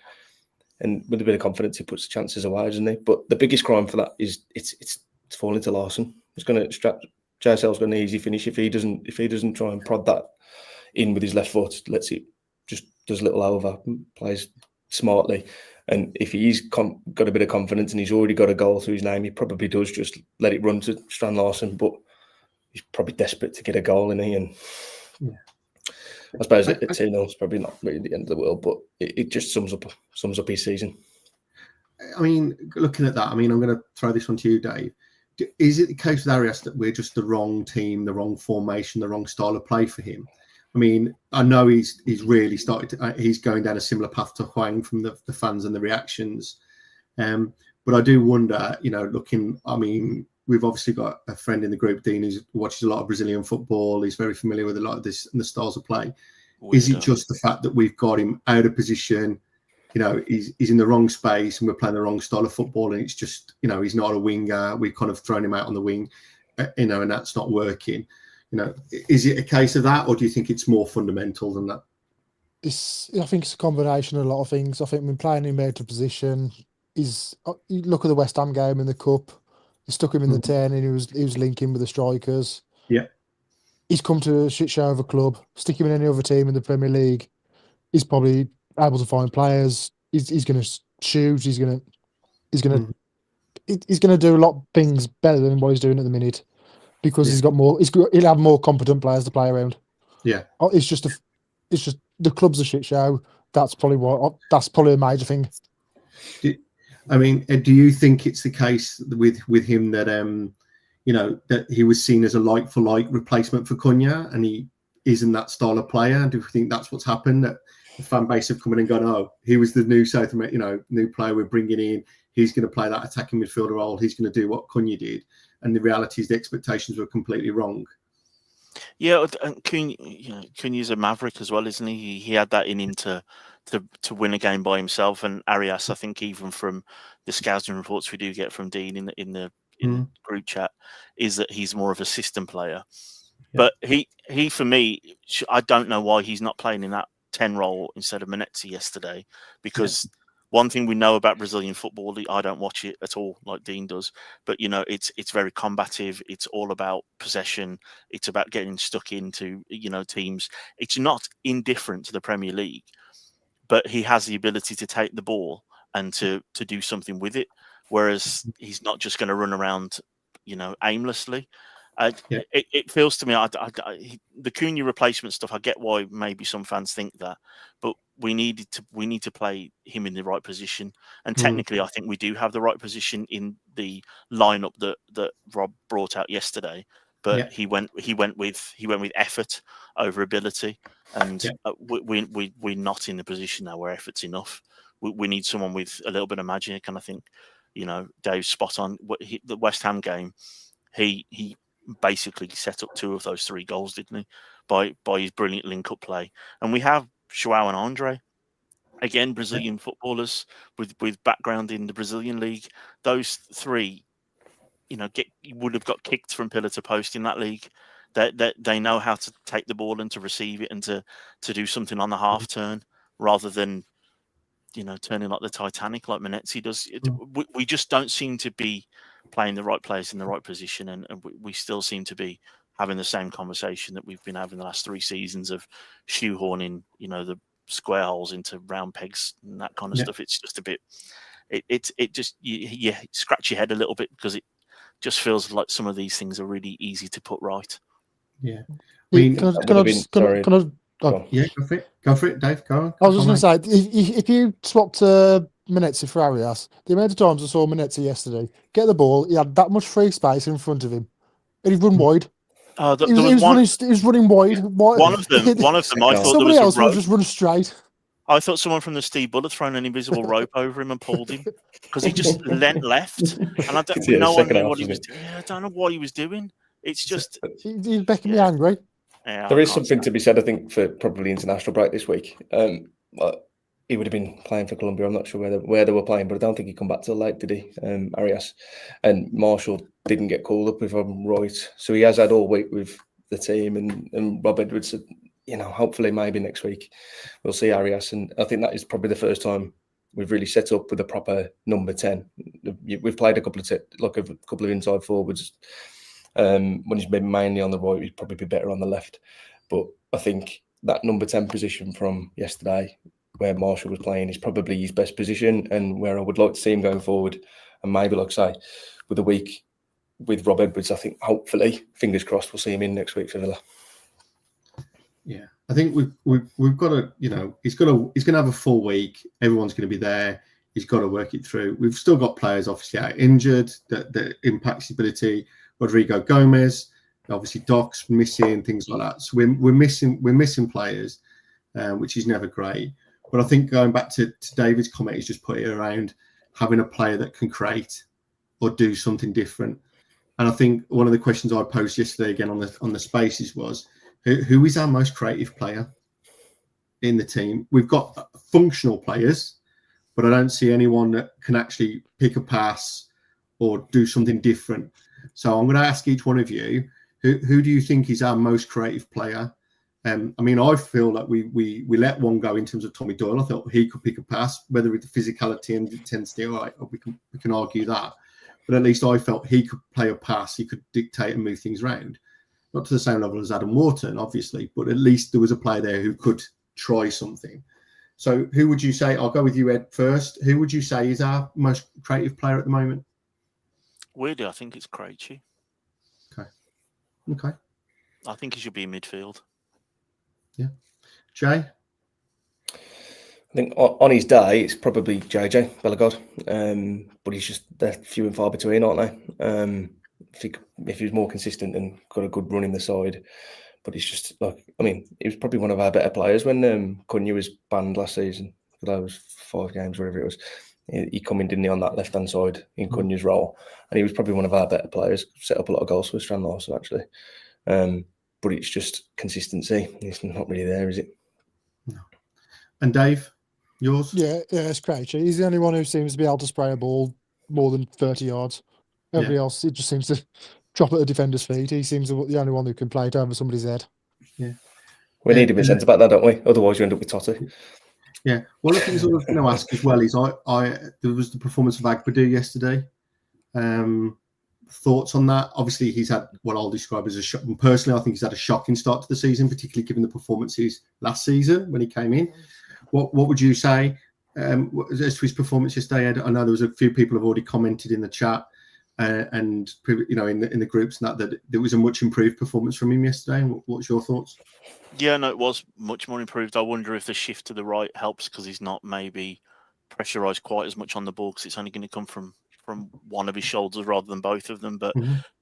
with a bit of confidence he puts the chances away, doesn't he? But the biggest crime for that is it's falling to Larson. It's going to strap. JSL's got an easy finish if he doesn't try and prod that in with his left foot, lets it just does a little over, plays smartly. And if he's got a bit of confidence and he's already got a goal to his name, he probably does just let it run to Strand Larson. But he's probably desperate to get a goal, isn't he? And I suppose at 2-0 is probably not really the end of the world, but it just sums up his season. I mean, looking at that, I'm going to throw this one to you, Dave. Is it the case with Arias that we're just the wrong team, the wrong formation, the wrong style of play for him? I mean, I know he's really started he's going down a similar path to Hwang from the fans and the reactions. But I do wonder, we've obviously got a friend in the group, Dean, who watches a lot of Brazilian football. He's very familiar with a lot of this and the styles of play. Is it just the fact that we've got him out of position? He's in the wrong space and we're playing the wrong style of football, and it's just, he's not a winger. We've kind of thrown him out on the wing, and that's not working. Is it a case of that, or do you think it's more fundamental than that? I think it's a combination of a lot of things. I think when playing him out of position, you look at the West Ham game in the cup. He stuck him in the 10, and he was linking with the strikers. Yeah, he's come to a shit show of a club. Stick him in any other team in the Premier League, he's probably able to find players. He's going to shoot. He's going to do a lot of things better than what he's doing at the minute. Because he'll have more competent players to play around. Yeah, it's just the club's a shit show. That's probably a major thing. Do you think it's the case with him that that he was seen as a like for like replacement for Cunha, and he isn't that style of player? Do you think that's what's happened? That the fan base have come in and gone, oh, he was the new South American, new player we're bringing in. He's going to play that attacking midfielder role. He's going to do what Cunha did. And the reality is the expectations were completely wrong. Yeah, and Cunha's a maverick as well, isn't he? He had that in him to win a game by himself. And Arias, I think, even from the scouting reports we do get from Dean in the group chat, is that he's more of a system player. Yeah. But he for me, I don't know why he's not playing in that 10 role instead of Menezes yesterday, because. Yeah. One thing we know about Brazilian football, I don't watch it at all like Dean does, but it's very combative. It's all about possession. It's about getting stuck into teams. It's not indifferent to the Premier League, but he has the ability to take the ball and to do something with it. Whereas he's not just going to run around, aimlessly. It feels to me, the Cunha replacement stuff, I get why maybe some fans think that, but we need to play him in the right position. And technically, I think we do have the right position in the lineup that Rob brought out yesterday. But he went with effort over ability, and we're not in the position now where effort's enough. We need someone with a little bit of magic, and I think, Dave's spot on. The West Ham game, he basically set up 2 of those 3 goals, didn't he? By his brilliant link-up play. And we have João and Andre, again, Brazilian footballers with background in the Brazilian league. Those 3, would have got kicked from pillar to post in that league. They know how to take the ball and to receive it and to do something on the half turn rather than turning like the Titanic like Menezes does. We just don't seem to be playing the right players in the right position, and we still seem to be having the same conversation that we've been having the last 3 seasons of shoehorning the square holes into round pegs and that kind of stuff. It's just a bit. It just you scratch your head a little bit because it just feels like some of these things are really easy to put right. Yeah. Can I Go for it, Dave. Go on. I was just going to say, if you swapped Menezes for Arias, the amount of times I saw Menezes yesterday get the ball, he had that much free space in front of him, and he'd run wide. He was running wide. One of them. I thought somebody else would just run straight. I thought someone from the Steve Bull had thrown an invisible rope over him and pulled him because he just leant left, and I don't know what he was doing. I don't know what he was doing. It's just he's making me angry. Yeah, there is something to be said, I think, for probably international break this week. He would have been playing for Colombia. I'm not sure where they were playing, but I don't think he come back till late, did he? Arias and Marshall didn't get called up, if I'm right. So he has had all week with the team, and Rob Edwards said, hopefully maybe next week we'll see Arias, and I think that is probably the first time we've really set up with a proper number 10. We've played a couple of inside forwards. When he's been mainly on the right, he'd probably be better on the left. But I think that number 10 position from yesterday, where Marshall was playing, is probably his best position, and where I would like to see him going forward. And maybe, like I say, with a week with Rob Edwards, I think hopefully, fingers crossed, we'll see him in next week for Villa. Yeah, I think we've got to, he's going to have a full week. Everyone's going to be there. He's got to work it through. We've still got players obviously out injured that impacts his ability. Rodrigo Gomez, obviously Doc's missing, things like that. So we're missing players, which is never great. But I think going back to David's comment, he's just put it around having a player that can create or do something different. And I think one of the questions I posed yesterday again on the spaces was, who is our most creative player in the team? We've got functional players, but I don't see anyone that can actually pick a pass or do something different. So I'm going to ask each one of you, who do you think is our most creative player? I feel like we let one go in terms of Tommy Doyle. I thought he could pick a pass, whether with the physicality and intensity, all right, we can argue that. But at least I felt he could play a pass, he could dictate and move things around. Not to the same level as Adam Wharton, obviously, but at least there was a player there who could try something. So who would you say, I'll go with you, Ed, first. Who would you say is our most creative player at the moment? Weirdly, I think it's Krejci. Okay. I think he should be in midfield. Yeah. Jay? I think on his day, it's probably JJ Bellegarde, but he's just, they're few and far between, aren't they? If he was more consistent and got a good run in the side, but he's just he was probably one of our better players when Cunha was banned last season for those 5 games, wherever it was. He come in, didn't he, on that left-hand side in Cunha's role, and he was probably one of our better players. Set up a lot of goals for Strand Larsen, actually. But it's just consistency. It's not really there, is it? No. And Dave, yours? Yeah, it's Krejci. He's the only one who seems to be able to spray a ball more than 30 yards. Everybody else, it just seems to drop at a defender's feet. He seems the only one who can play it over somebody's head. Yeah. We need a bit centre back, don't we? Otherwise, you end up with Totti. Yeah. One of the things I was going to ask as well is there was the performance of Agbadu yesterday. Thoughts on that? Obviously, he's had what I'll describe as a shock. And personally, I think he's had a shocking start to the season, particularly given the performances last season when he came in. What would you say as to his performance yesterday, Ed? I know there was a few people have already commented in the chat. and in the groups and that there was a much improved performance from him yesterday. What's your thoughts? Yeah, no, it was much more improved. I wonder if the shift to the right helps because he's not maybe pressurised quite as much on the ball because it's only going to come from one of his shoulders rather than both of them. But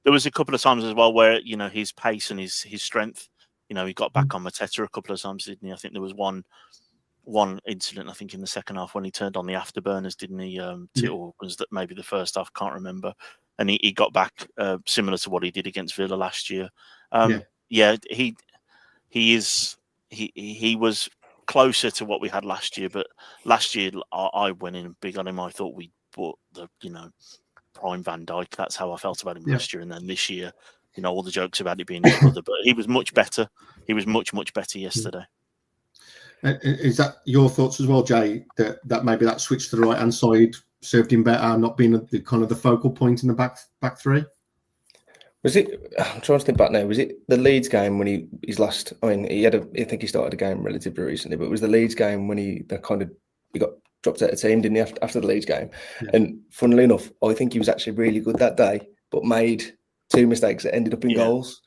there was a couple of times as well where his pace and his strength. He got back on Mateta a couple of times, didn't he? I think there was one incident, I think, in the second half when he turned on the afterburners, didn't he? Or was that maybe the first half? Can't remember. And he got back similar to what he did against Villa last year. He was closer to what we had last year, but last year I went in big on him. I thought we bought the prime Van Dijk. That's how I felt about him last year. And then this year, all the jokes about it being his brother, but he was much better. He was much better yesterday. Is that your thoughts as well, Jay? That maybe that switch to the right hand side served him better, not being the focal point in the back three? Was it? I'm trying to think back now. Was it the Leeds game when his last? I mean, I think he started a game relatively recently, but it was the Leeds game when he got dropped out of the team, didn't he? After the Leeds game, and funnily enough, I think he was actually really good that day, but made 2 mistakes that ended up in goals.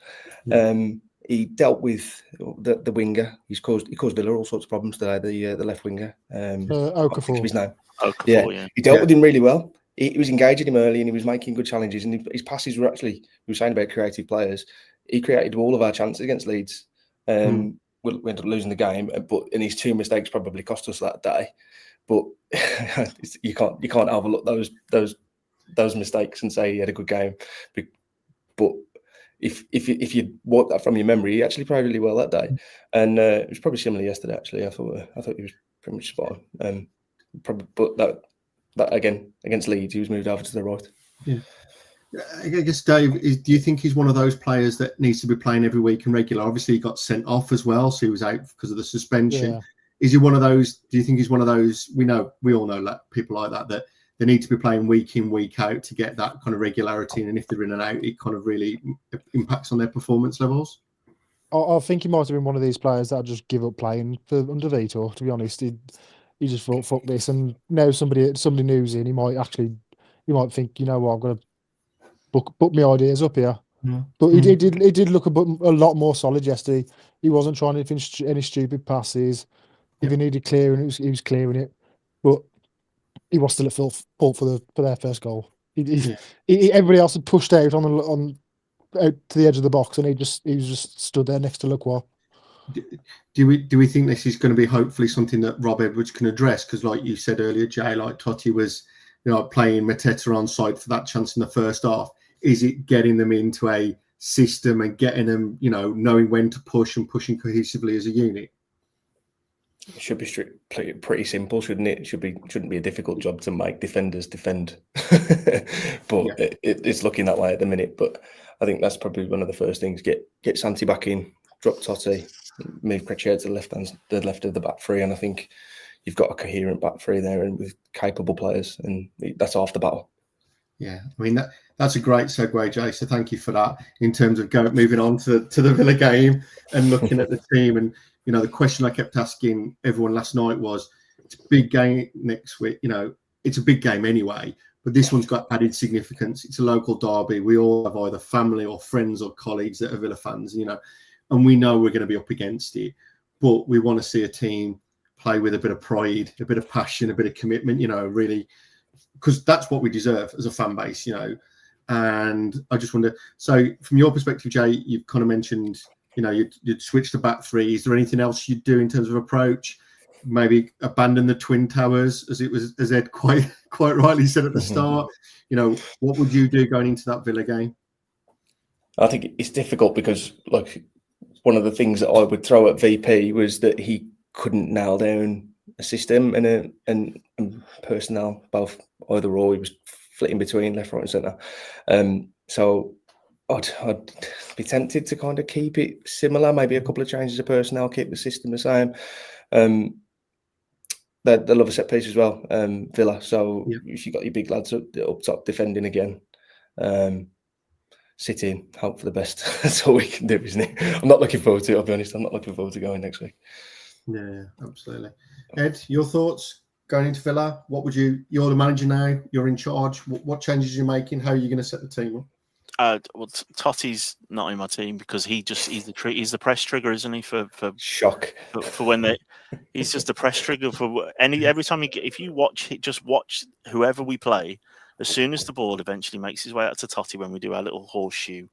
He dealt with the winger. He caused Villa all sorts of problems today. The left winger, Okafor. His name. Okafor, He dealt with him really well. He was engaging him early and he was making good challenges. And his passes were actually, we were saying about creative players, he created all of our chances against Leeds. We ended up losing the game, and his 2 mistakes probably cost us that day. But you can't overlook those mistakes and say he had a good game. But if you walk that from your memory, he actually played really well that day. And it was probably similar yesterday. Actually, I thought he was pretty much spot on. But that again against Leeds, he was moved over to the right. Yeah, I guess Dave, do you think he's one of those players that needs to be playing every week and regular? Obviously, he got sent off as well, so he was out because of the suspension. Yeah. Is he one of those? Do you think he's one of those? We all know people like that they need to be playing week in, week out to get that kind of regularity, and if they're in and out, it kind of really impacts on their performance levels. I think he might have been one of these players that just give up playing for under Vito. To be honest, he just thought, "Fuck this," and now somebody new's in. He might think, you know what, I'm going to book my ideas up here. But he did look a lot more solid yesterday. He wasn't trying to finish any stupid passes. If he needed clearing, he was clearing it. But he was still at fault for their first goal. Everybody else had pushed out out to the edge of the box, and he was just stood there next to Lacroix. Do we think this is going to be hopefully something that Rob Edwards can address? Because like you said earlier, Jay, like Totti was, playing Mateta on side for that chance in the first half. Is it getting them into a system and getting them, knowing when to push and pushing cohesively as a unit? It should be pretty simple, shouldn't it? Shouldn't be a difficult job to make defenders defend. But it's looking that way at the minute. But I think that's probably one of the first things. Get Santi back in, drop Totti, move Creccia to the left of the back three, and I think you've got a coherent back three there and with capable players, and that's half the battle. Yeah, I mean that's a great segue, Jay. So thank you for that. In terms of moving on to the Villa game and looking at the team, and the question I kept asking everyone last night was, it's a big game next week. It's a big game anyway, but this one's got added significance. It's a local derby. We all have either family or friends or colleagues that are Villa fans, and we know we're going to be up against it. But we want to see a team play with a bit of pride, a bit of passion, a bit of commitment, really, because that's what we deserve as a fan base, And I just wonder, so from your perspective, Jay, you've kind of mentioned, you'd switch to back three. Is there anything else you'd do in terms of approach? Maybe abandon the Twin Towers, as Ed quite rightly said at the start. What would you do going into that Villa game? I think it's difficult because, one of the things that I would throw at VP was that he couldn't nail down a system and personnel, both either or. He was flitting between left, right, and centre. So I'd be tempted to kind of keep it similar, maybe a couple of changes of personnel, keep the system the same. They love a set piece as well, Villa. So if you've got your big lads up top defending again, sit in, hope for the best. That's all we can do, isn't it? I'm not looking forward to it, I'll be honest. I'm not looking forward to going next week. Yeah, absolutely. Ed, your thoughts? going into Villa? What would you're the manager now, you're in charge. What changes are you making? How are you going to set the team up? Well, Totti's not in my team because he's the press trigger, isn't he? For Shock. for when he's just a press trigger for every time if you watch whoever we play. As soon as the ball eventually makes his way out to Totti, when we do our little horseshoe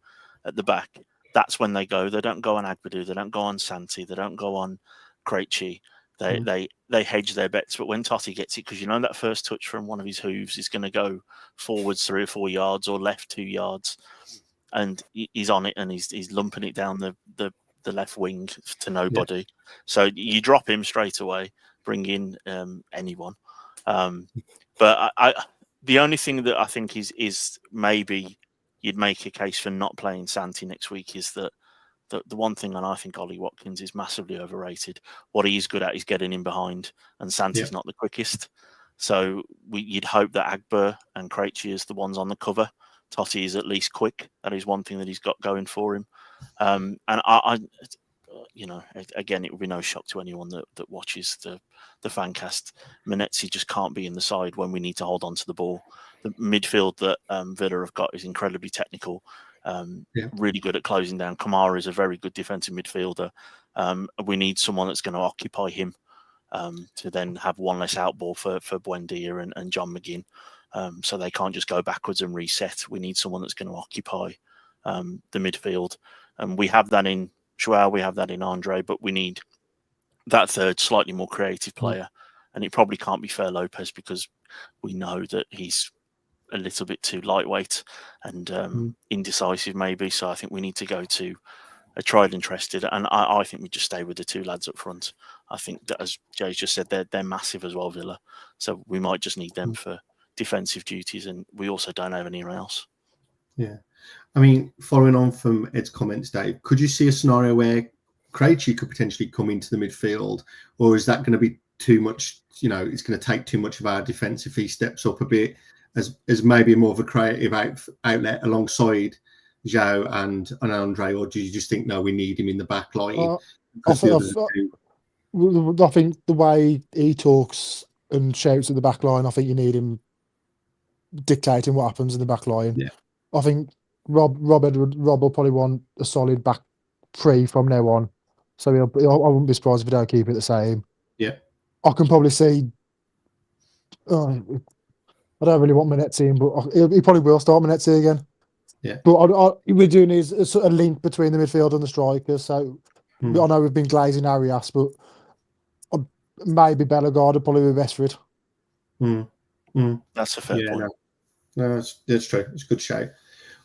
at the back, that's when they go. They don't go on Agbadu, they don't go on Santi, they don't go on Krejci. They hedge their bets. But when Totti gets it, because you know that first touch from one of his hooves is going to go forwards 3 or 4 yards or left 2 yards, and he's on it and he's lumping it down the left wing to nobody. Yeah. So you drop him straight away, bring in anyone. But the only thing that I think is maybe you'd make a case for not playing Santi next week is that the one thing, and I think Ollie Watkins is massively overrated. What he's good at is getting in behind, and Santi's not the quickest. So you'd hope that Agber and Krejci is the ones on the cover. Totti is at least quick. That is one thing that he's got going for him. And I again, it would be no shock to anyone that watches the Fancast. Menezzi just can't be in the side when we need to hold on to the ball. The midfield that Villa have got is incredibly technical. Really good at closing down. Kamara is a very good defensive midfielder. We need someone that's going to occupy him to then have one less out ball for Buendia and John McGinn. So they can't just go backwards and reset. We need someone that's going to occupy the midfield. And we have that in Joao, we have that in Andre, but we need that third, slightly more creative player. And it probably can't be Fer Lopez because we know that he's a little bit too lightweight and indecisive maybe. So I think we need to go to a tried and trusted. And I think we just stay with the 2 lads up front. I think that, as Jay's just said, they're massive as well, Villa. So we might just need them for defensive duties, and we also don't have anyone else. Yeah. I mean, following on from Ed's comments, Dave, could you see a scenario where Krejci could potentially come into the midfield, or is that going to be too much? You know, it's going to take too much of our defence if he steps up a bit as maybe more of a creative outlet alongside Joao and Andre, or do you just think, no, we need him in the back line? I think the way he talks and shouts at the back line, I think you need him dictating what happens in the back line. Yeah. I think Rob will probably want a solid back three from now on. So I wouldn't be surprised if we don't keep it the same. Yeah. I can probably see. I don't really want Menezzi in, but he probably will start Menezzi again. Yeah. But we do need a sort of link between the midfield and the strikers. So I know we've been glazing Arias, but maybe Bellegarde would probably be best for it. That's a fair point. No, that's true. It's a good shout.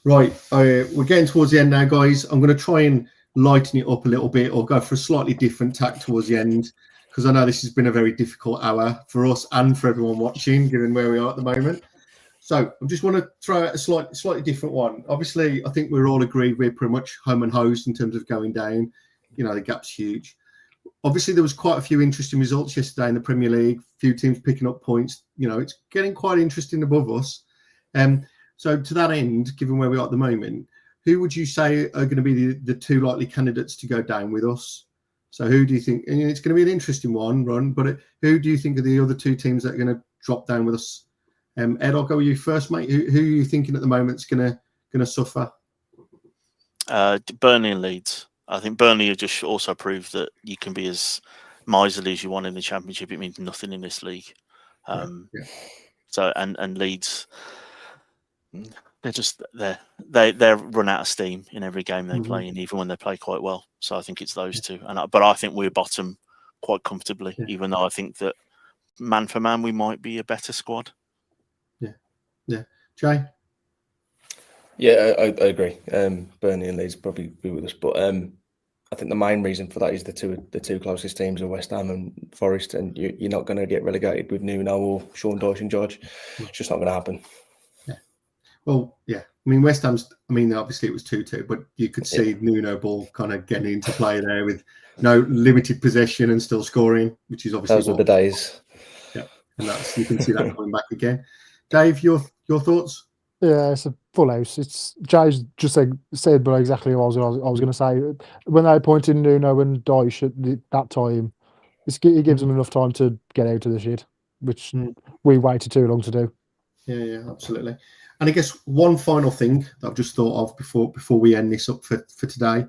Right, we're getting towards the end now, guys. I'm going to try and lighten it up a little bit or go for a slightly different tack towards the end, because I know this has been a very difficult hour for us and for everyone watching, given where we are at the moment. So I just want to throw out a slightly different one. Obviously, I think we're all agreed we're pretty much home and hosed in terms of going down. You know, the gap's huge. Obviously, there was quite a few interesting results yesterday in the Premier League. A few teams picking up points. You know, it's getting quite interesting above us. So to that end, given where we are at the moment, who would you say are going to be the 2 likely candidates to go down with us? So who do you think? And it's going to be an interesting run, but who do you think are the other 2 teams that are going to drop down with us? Ed, I'll go with you first, mate. Who are you thinking at the moment is going to suffer? Burnley and Leeds. I think Burnley have just also proved that you can be as miserly as you want in the Championship. It means nothing in this league. So and Leeds, they're run out of steam in every game they play, and even when they play quite well. So I think it's those 2. But I think we're bottom quite comfortably, even though I think that man for man we might be a better squad. Yeah. Jay? Yeah, I agree. Burnley and Leeds probably be with us, but I think the main reason for that is the two closest teams are West Ham and Forest, and you're not going to get relegated with Nuno or Sean Dyche and George. It's just not going to happen. Yeah. Well, yeah. I mean, West Ham's. I mean, obviously it was 2-2, but you could see Nuno ball kind of getting into play there with no limited possession and still scoring, which is obviously those were the days. Yeah, and you can see that coming back again. Dave, your thoughts? Yeah, it's a full house. It's Jay's just said but exactly what I was going to say. When they appointed Nuno and Dyche at that time, it gives them enough time to get out of the shit. which we waited too long to do. Yeah, absolutely. And I guess one final thing that I've just thought of before we end this up for today.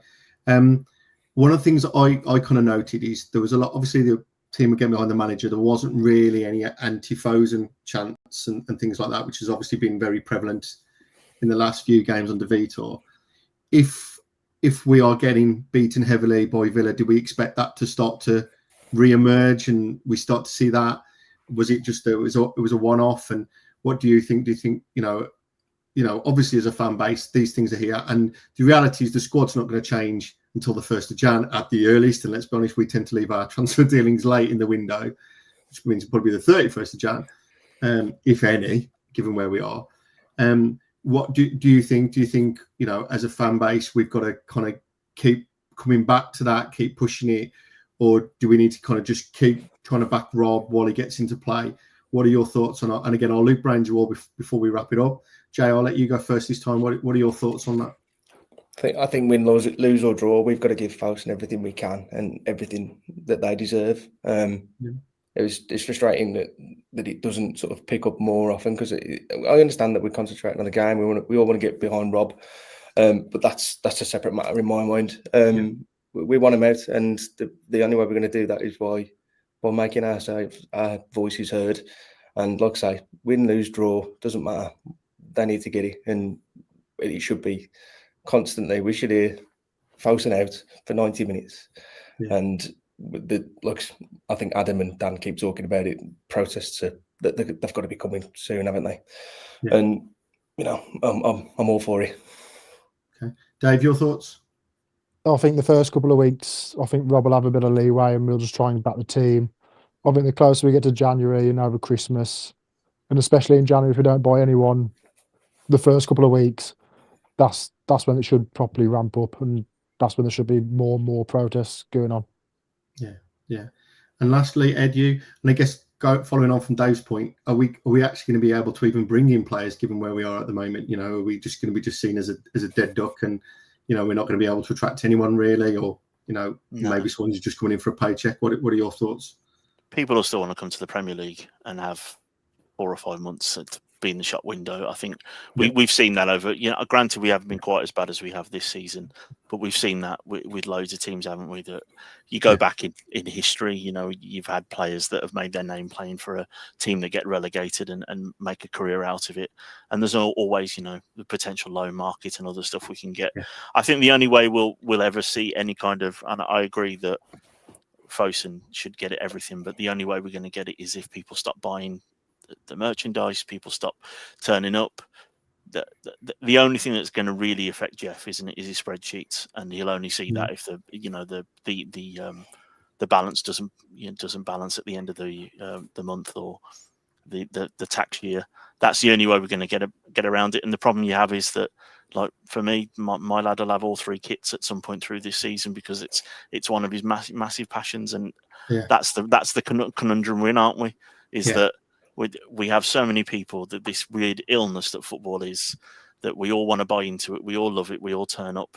One of the things that I kind of noted is there was a lot, obviously the team were getting behind the manager. There wasn't really any anti-Fosun chants and things like that, which has obviously been very prevalent in the last few games under Vitor. If we are getting beaten heavily by Villa, do we expect that to start to re-emerge and we start to see that? Was it just it was a one-off? And what do you think? Do you think, obviously as a fan base, these things are here. And the reality is the squad's not going to change until the 1st of Jan at the earliest. And let's be honest, we tend to leave our transfer dealings late in the window, which means probably the 31st of Jan, if any, given where we are. What do you think? Do you think, as a fan base, we've got to kind of keep coming back to that, keep pushing it? Or do we need to kind of just keep trying to back Rob while he gets into play? What are your thoughts on that? And again, I'll loop round you all before we wrap it up. Jay, I'll let you go first this time. What are your thoughts on that? I think win, lose or draw, we've got to give Fosun everything we can and everything that they deserve. It's frustrating that it doesn't sort of pick up more often because I understand that we're concentrating on the game. We all want to get behind Rob, but that's a separate matter in my mind. We want him out, and the only way we're going to do that is by making our voices heard. And like I say, win, lose, draw, doesn't matter. They need to get it, and it should be constantly. We should hear Fosun out for 90 minutes. And I think Adam and Dan keep talking about it. Protests that they've got to be coming soon, haven't they? Yeah. And I'm all for it. Okay, Dave, your thoughts? I think the first couple of weeks, I think Rob will have a bit of leeway and we'll just try and back the team. I think the closer we get to January and over Christmas, and especially in January, if we don't buy anyone, the first couple of weeks, that's when it should properly ramp up, and that's when there should be more and more protests going on. Yeah. And lastly, Ed, and I guess following on from Dave's point, are we actually going to be able to even bring in players given where we are at the moment? Are we just going to be seen as a dead duck, and we're not going to be able to attract anyone really, or maybe someone's just coming in for a paycheck? What are your thoughts? People will still want to come to the Premier League and have 4 or 5 months to be in the shop window. I think we've seen that over. Granted, we haven't been quite as bad as we have this season, but we've seen that with loads of teams, haven't we? That you go back in history, you've had players that have made their name playing for a team that get relegated and make a career out of it. And there's always, the potential loan market and other stuff we can get. Yeah. I think the only way we'll ever see any kind of, and I agree that Fosun should get it everything, but the only way we're going to get it is if people stop buying the merchandise, people stop turning up. The only thing that's going to really affect Jeff is his spreadsheets, and he'll only see that if the balance doesn't balance at the end of the month or the tax year. That's the only way we're going to get around it. And the problem you have is that, like for me, my lad will have all 3 kits at some point through this season because it's one of his massive passions, and that's the conundrum we're in, aren't we? That we have so many people that this weird illness that football is, that we all want to buy into it, we all love it, we all turn up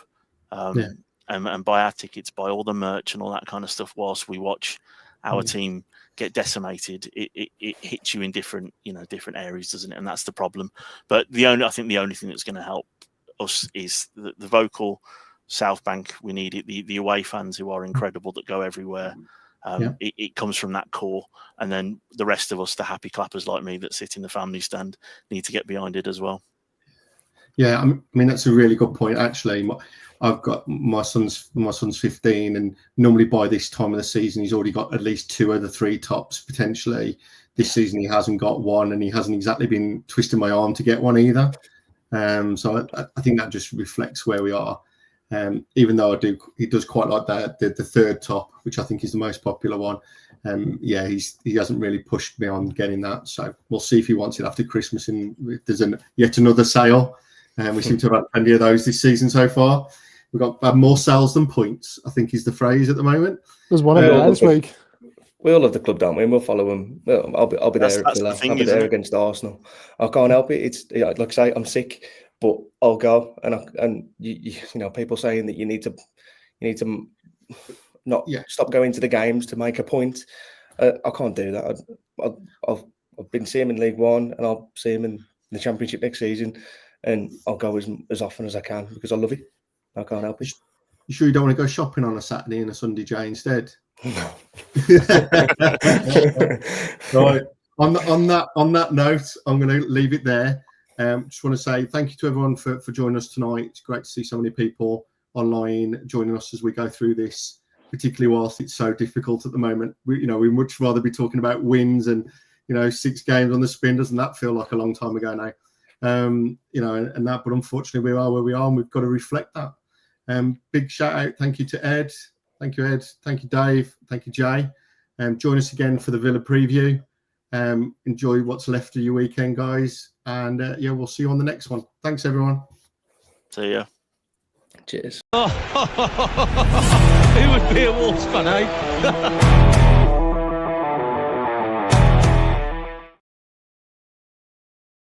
and buy our tickets, buy all the merch and all that kind of stuff, whilst we watch our team get decimated. It hits you in different areas, doesn't it? And that's the problem. But I think the only thing that's going to help us is the vocal South Bank. We need it. The away fans who are incredible, that go everywhere. It comes from that core, and then the rest of us, the happy clappers like me that sit in the family stand, need to get behind it as well. Yeah, I mean that's a really good point. Actually, I've got my son's 15, and normally by this time of the season he's already got at least 2 of the 3 tops potentially. This season he hasn't got one, and he hasn't exactly been twisting my arm to get one either. So I think that just reflects where we are. Even though he does quite like the 3rd top, which I think is the most popular one. He hasn't really pushed me on getting that. So we'll see if he wants it after Christmas, and if there's yet another sale. We seem to have had plenty of those this season so far. We've got more sales than points, I think is the phrase at the moment. There's one of this week. We all love the club, don't we? And we'll follow them. Well, I'll be there. I'll be there against Arsenal. I can't help it. It's like I say, I'm sick, but I'll go. And people saying that you need to not stop going to the games to make a point. I can't do that. I've been seeing him in League One, and I'll see him in the Championship next season, and I'll go as often as I can because I love it. I can't help it. You sure you don't want to go shopping on a Saturday and a Sunday, Jay, instead? No. Right. On that note, I'm going to leave it there. Just want to say thank you to everyone for joining us tonight. It's great to see so many people online joining us as we go through this, particularly whilst it's so difficult at the moment. We'd much rather be talking about wins and 6 games on the spin. Doesn't that feel like a long time ago now? And that, but unfortunately we are where we are, and we've got to reflect that. Big shout out, thank you to Ed. Thank you, Ed. Thank you, Dave. Thank you, Jay. Join us again for the Villa preview. Enjoy what's left of your weekend, guys. And we'll see you on the next one. Thanks, everyone. See ya. Cheers. Who would be a Wolves fan, eh?